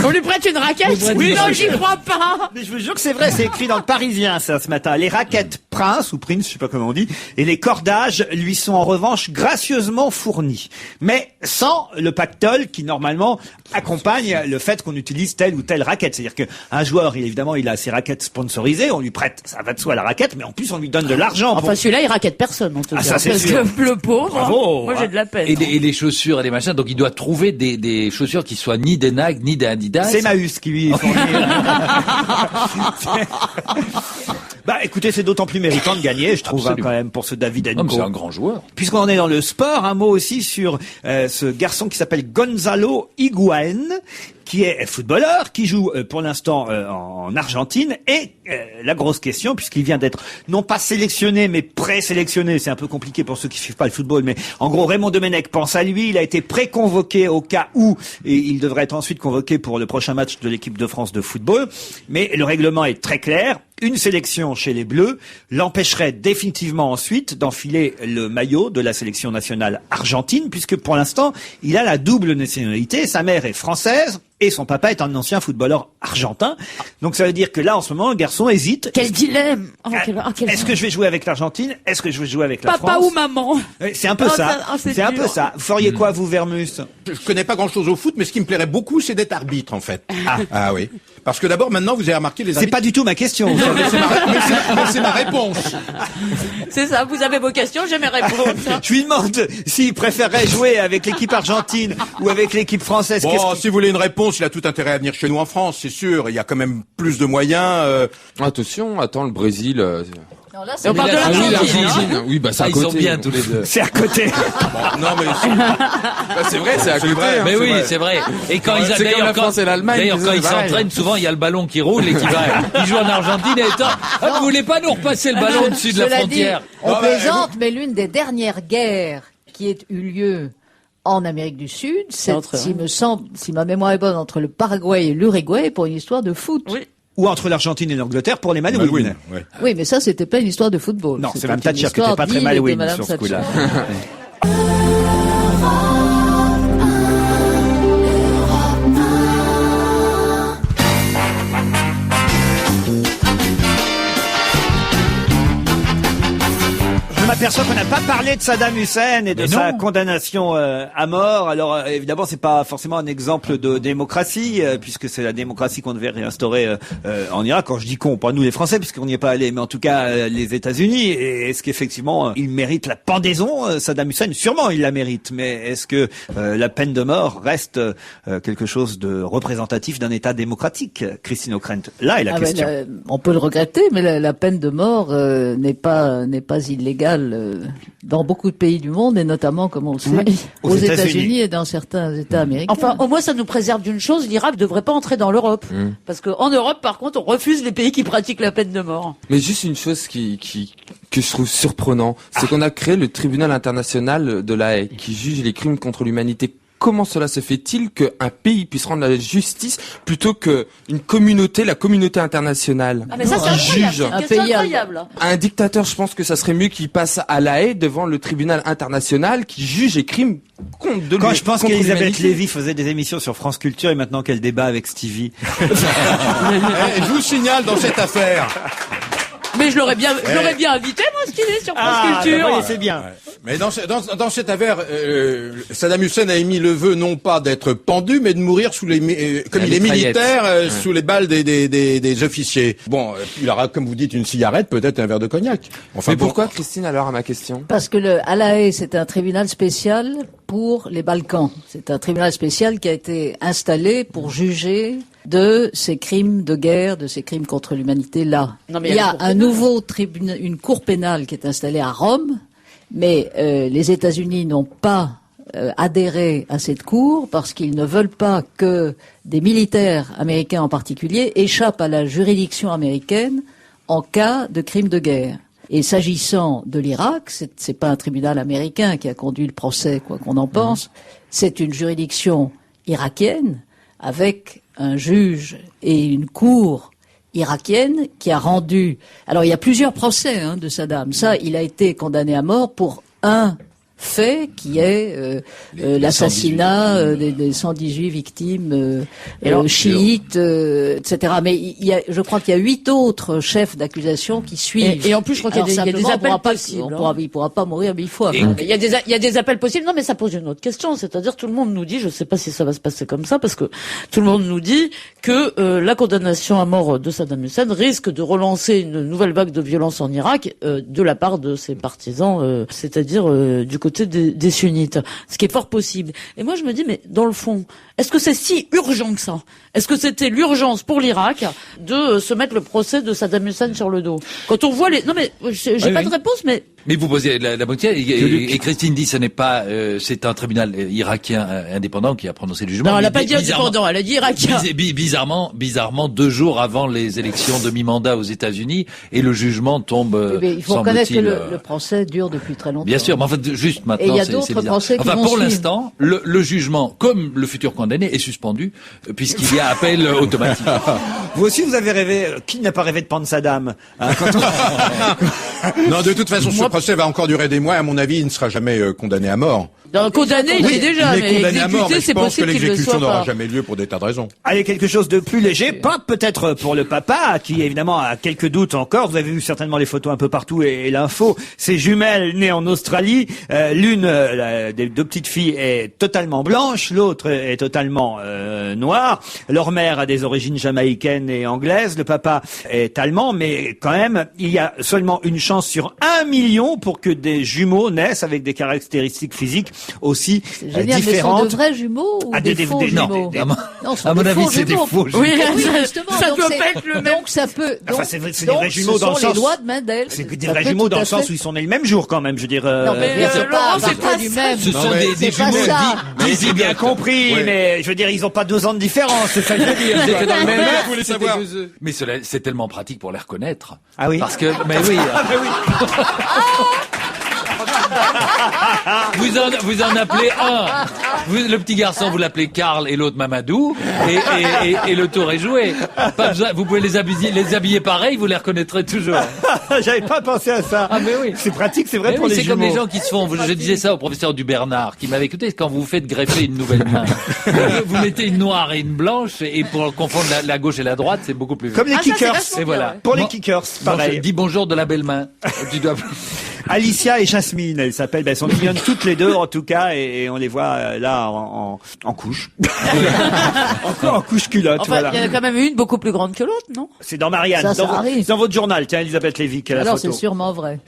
On lui prête une raquette? Oui, non, oui. j'y crois pas. Mais je vous jure que c'est vrai, c'est écrit dans le Parisien, ça, ce matin. Les raquettes Prince, ou Prince, je sais pas comment on dit, et les cordages lui sont en revanche gracieusement fournis. Mais sans le pactole qui, normalement, accompagne le fait qu'on utilise telle ou telle raquette. C'est-à-dire qu'un joueur, évidemment, il a ses raquettes sponsorisées, on lui prête, ça va de soi, la raquette, mais en plus, on lui donne de l'argent. Enfin, celui-là, il raquette personne, en tout cas. Ah, ça, c'est parce sûr. que le pauvre, Bravo. moi j'ai de la peine. Et les chaussures et les machins, donc il doit trouver des chaussures qui soient ni des Nike, ni des Adidas. C'est Maüs qui lui fournit. Bah, écoutez, c'est d'autant plus méritant de gagner, je trouve, hein, Absolument. quand même, pour ce David Non, mais c'est Enko. un grand joueur. Puisqu'on est dans le sport, un mot aussi sur ce garçon qui s'appelle Gonzalo Higuaín, qui est footballeur, qui joue pour l'instant en Argentine. Et la grosse question, puisqu'il vient d'être non pas sélectionné, mais présélectionné, c'est un peu compliqué pour ceux qui suivent pas le football, mais en gros, Raymond Domenech pense à lui. Il a été préconvoqué au cas où, et il devrait être ensuite convoqué pour le prochain match de l'équipe de France de football. Mais le règlement est très clair. Une sélection chez les Bleus l'empêcherait définitivement ensuite d'enfiler le maillot de la sélection nationale argentine, puisque pour l'instant, il a la double nationalité. Sa mère est française et son papa est un ancien footballeur argentin. Donc ça veut dire que là, en ce moment, le garçon hésite. Quel dilemme. Oh, quel Est-ce que je vais jouer avec l'Argentine? Est-ce que je vais jouer avec la Papa France? ou maman? C'est un peu Oh, ça. C'est un dur. peu ça. Vous feriez quoi, vous, Vermus? Je connais pas grand-chose au foot, mais ce qui me plairait beaucoup, c'est d'être arbitre, en fait. Ah oui. Parce que d'abord, maintenant, vous avez remarqué les C'est arbitres... pas du tout ma question. Mais c'est ma réponse. C'est ça, vous avez vos questions, j'ai mes réponses. Je lui demande s'il préférerait jouer avec l'équipe argentine ou avec l'équipe française. Bon, si vous voulez une réponse, il a tout intérêt à venir chez nous en France, c'est sûr. Il y a quand même plus de moyens. Attention, attends, le Brésil. Non, là, c'est On parle de Ah oui, l'Argentine. l'Argentine. Oui, bah c'est à Ils sont côté. bien tous les deux. C'est à côté. Non, mais C'est vrai, c'est à côté. vrai. hein, Mais c'est oui, vrai. c'est vrai. Et quand Ouais, ils c'est comme la quand- France et l'Allemagne, d'ailleurs, c'est quand ils pareil. s'entraînent, souvent il y a le ballon qui roule et qui va. Ils jouent en Argentine et vous voulez pas nous repasser le ballon au-dessus de la Cela frontière? dit, on plaisante, mais l'une des dernières guerres qui ait eu lieu en Amérique du Sud, c'est, entre- si ma mémoire est bonne, entre le Paraguay et l'Uruguay pour une histoire de foot. Oui. Ou entre l'Argentine et l'Angleterre pour les Malouines. Malouine, ouais. Oui, mais ça, c'était pas une histoire de football. Non, c'est C'était Mme une Thatcher qui histoire était pas très d'île et de Malouine Madame sur ce Thatcher. coup-là. Je m'aperçois qu'on n'a pas parlé de Saddam Hussein et de Mais sa non. condamnation à mort. Alors évidemment, c'est pas forcément un exemple de démocratie, puisque c'est la démocratie qu'on devait réinstaurer en Irak. Quand je dis qu'on, pas nous les Français, puisqu'on n'y est pas allé, mais en tout cas les États-Unis. Et est-ce qu'effectivement il mérite la pendaison, Saddam Hussein? Sûrement, il la mérite. Mais est-ce que la peine de mort reste quelque chose de représentatif d'un État démocratique, Christine O'Krent? Là est la Ah ben, question. on peut le regretter, mais la peine de mort n'est pas illégale dans beaucoup de pays du monde, et notamment, comme on le sait, Aux aux États-Unis. États-Unis et dans certains États américains. Enfin, au moins, ça nous préserve d'une chose, l'Irak devrait pas entrer dans l'Europe. Parce qu'en Europe, par contre, on refuse les pays qui pratiquent la peine de mort. Mais juste une chose que je trouve surprenant, c'est qu'on a créé le tribunal international de la Haye, qui juge les crimes contre l'humanité. Comment cela se fait-il qu'un pays puisse rendre la justice plutôt qu'une communauté, la communauté internationale, Ah, mais ça, c'est qui incroyable. juge C'est Un une question pays incroyable. un dictateur? Je pense que ça serait mieux qu'il passe à la Haye devant le tribunal international qui juge les crimes contre Quand je pense contre qu'Elisabeth l'humanité. Lévy faisait des émissions sur France Culture et maintenant qu'elle débat avec Stevie. Je vous signale dans cette affaire. Mais je l'aurais bien invité, moi, Stevie, sur France bah Culture. voyez, c'est bien. Mais dans cette affaire, Saddam Hussein a émis le vœu non pas d'être pendu, mais de mourir sous les comme il est militaire, sous les balles des officiers. Bon, il aura, comme vous dites, une cigarette, peut-être un verre de cognac. Enfin, mais pourquoi, Christine, alors, à ma question? Parce que à La Haye, c'est un tribunal spécial pour les Balkans. C'est un tribunal spécial qui a été installé pour juger de ces crimes de guerre, de ces crimes contre l'humanité là. Non, mais il y a un nouveau tribunal, une cour pénale qui est installée à Rome, mais les États-Unis n'ont pas adhéré à cette cour parce qu'ils ne veulent pas que des militaires américains en particulier échappent à la juridiction américaine en cas de crimes de guerre. Et s'agissant de l'Irak, c'est pas un tribunal américain qui a conduit le procès, quoi qu'on en pense, c'est une juridiction irakienne avec un juge et une cour irakienne qui a rendu... Alors il y a plusieurs procès de Saddam. Ça, il a été condamné à mort pour un fait qui est l'assassinat des 118 victimes chiites, etc. Mais je crois qu'il y a 8 autres chefs d'accusation qui suivent. Et en plus, je crois qu'il y a des appels possibles. Il pourra pas mourir 1000 fois. Il y a des appels possibles. Non, mais ça pose une autre question. C'est-à-dire, tout le monde nous dit, je sais pas si ça va se passer comme ça, parce que tout le monde nous dit que la condamnation à mort de Saddam Hussein risque de relancer une nouvelle vague de violence en Irak de la part de ses partisans, c'est-à-dire du côté des sunnites, ce qui est fort possible. Et moi je me dis, mais dans le fond, est-ce que c'est si urgent que ça? Est-ce que c'était l'urgence pour l'Irak de se mettre le procès de Saddam Hussein sur le dos? Quand on voit non mais j'ai pas de réponse, mais vous posez la bonne question, et Christine dit ce n'est pas, c'est un tribunal irakien indépendant qui a prononcé le jugement. Non, elle n'a pas dit indépendant, elle a dit irakien. Bizarrement, 2 jours avant les élections de mi-mandat aux États-Unis, et le jugement tombe. Mais il faut reconnaître que le procès dure depuis très longtemps. Bien sûr, mais en fait, juste maintenant, et il y a d'autres procès qui vont pour suivre. l'instant, le jugement, comme le futur condamné, est suspendu, puisqu'il y a appel automatique. Vous aussi, vous avez rêvé, qui n'a pas rêvé de pendre Saddam? Non, de toute façon, ce procès va encore durer des mois. À mon avis, il ne sera jamais condamné à mort. Condamné, il est déjà, il est condamné à mort, mais c'est je pense que possible qu'il le l'exécution soit n'aura pas. jamais lieu pour des tas de raisons. Allez, quelque chose de plus léger, pas peut-être pour le papa, qui évidemment a quelques doutes encore. Vous avez vu certainement les photos un peu partout et l'info. Ces jumelles nées en Australie, l'une des 2 petites filles est totalement blanche, l'autre est totalement noire. Leur mère a des origines jamaïcaines et anglaises, le papa est allemand, mais quand même, il y a seulement une chance sur 1 million pour que des jumeaux naissent avec des caractéristiques physiques aussi C'est génial, différentes. mais sont de vrais jumeaux ou des faux jumeaux? Non, ce sont à mon des avis, faux c'est des jumeaux. faux jumeaux. Oui, justement. ça donc doit c'est- pas être le même. Donc ça peut. Enfin, c'est des vrais jumeaux dans le Ce sont sens. les lois de Mendel. C'est des Ça vrais peut jumeaux tout dans à le sens fait. où ils sont nés le même jour quand même, je veux dire. Non, mais c'est Laurent, pas c'est pas du même. Ce sont Non, mais des c'est pas jumeaux ça. J'ai bien compris, Ouais. mais je veux dire, ils ont pas 2 ans de différence, c'est ça que je veux dire. C'était dans le même âge, Vous voulez savoir? Mais c'est tellement pratique pour les reconnaître. Ah oui. Parce que, mais oui. Vous en appelez un. Le petit garçon, vous l'appelez Karl et l'autre Mamadou. Et le tour est joué. Pas besoin, vous pouvez les habiller pareil, vous les reconnaîtrez toujours. J'avais pas pensé à ça. Ah, mais oui. C'est pratique, c'est vrai Mais pour oui, les c'est comme jumeaux. les gens qui se font. Je disais ça au professeur du Bernard, qui m'avait écouté. Quand vous faites greffer une nouvelle main, vous mettez une noire et une blanche, et pour confondre la gauche et la droite, c'est beaucoup plus. Comme les Ah, ça, c'est kickers. vachement Et voilà. Pour les Moi- kickers, Moi, je pareil. dis bonjour de la belle main. Tu dois. Alicia et Jasmine, elles s'appellent. Elles sont mignonnes toutes les deux, en tout cas, et on les voit là en couche. en couche culotte, Enfin, voilà. il y en a quand même une beaucoup plus grande que l'autre, non? C'est dans Marianne, Ça dans, arrive. dans votre journal. Tiens, Elisabeth Lévy, qui a la Alors c'est photo. sûrement vrai.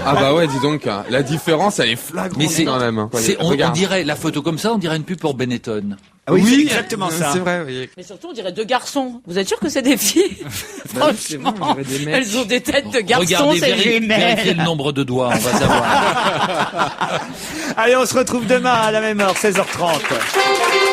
Ah bah ouais, dis donc, hein, la différence, elle est flagrante Mais c'est quand même. Hein. on Regarde. dirait la photo comme ça, on dirait une pub pour Benetton. Ah oui, c'est exactement ça. C'est vrai, oui. Mais surtout, on dirait 2 garçons. Vous êtes sûr que c'est des filles? Franchement, on dirait des mecs. elles ont des têtes de garçons, Regardez, c'est vérifiez jumelles. le nombre de doigts, on va savoir. Allez, on se retrouve demain à la même heure, 16h30.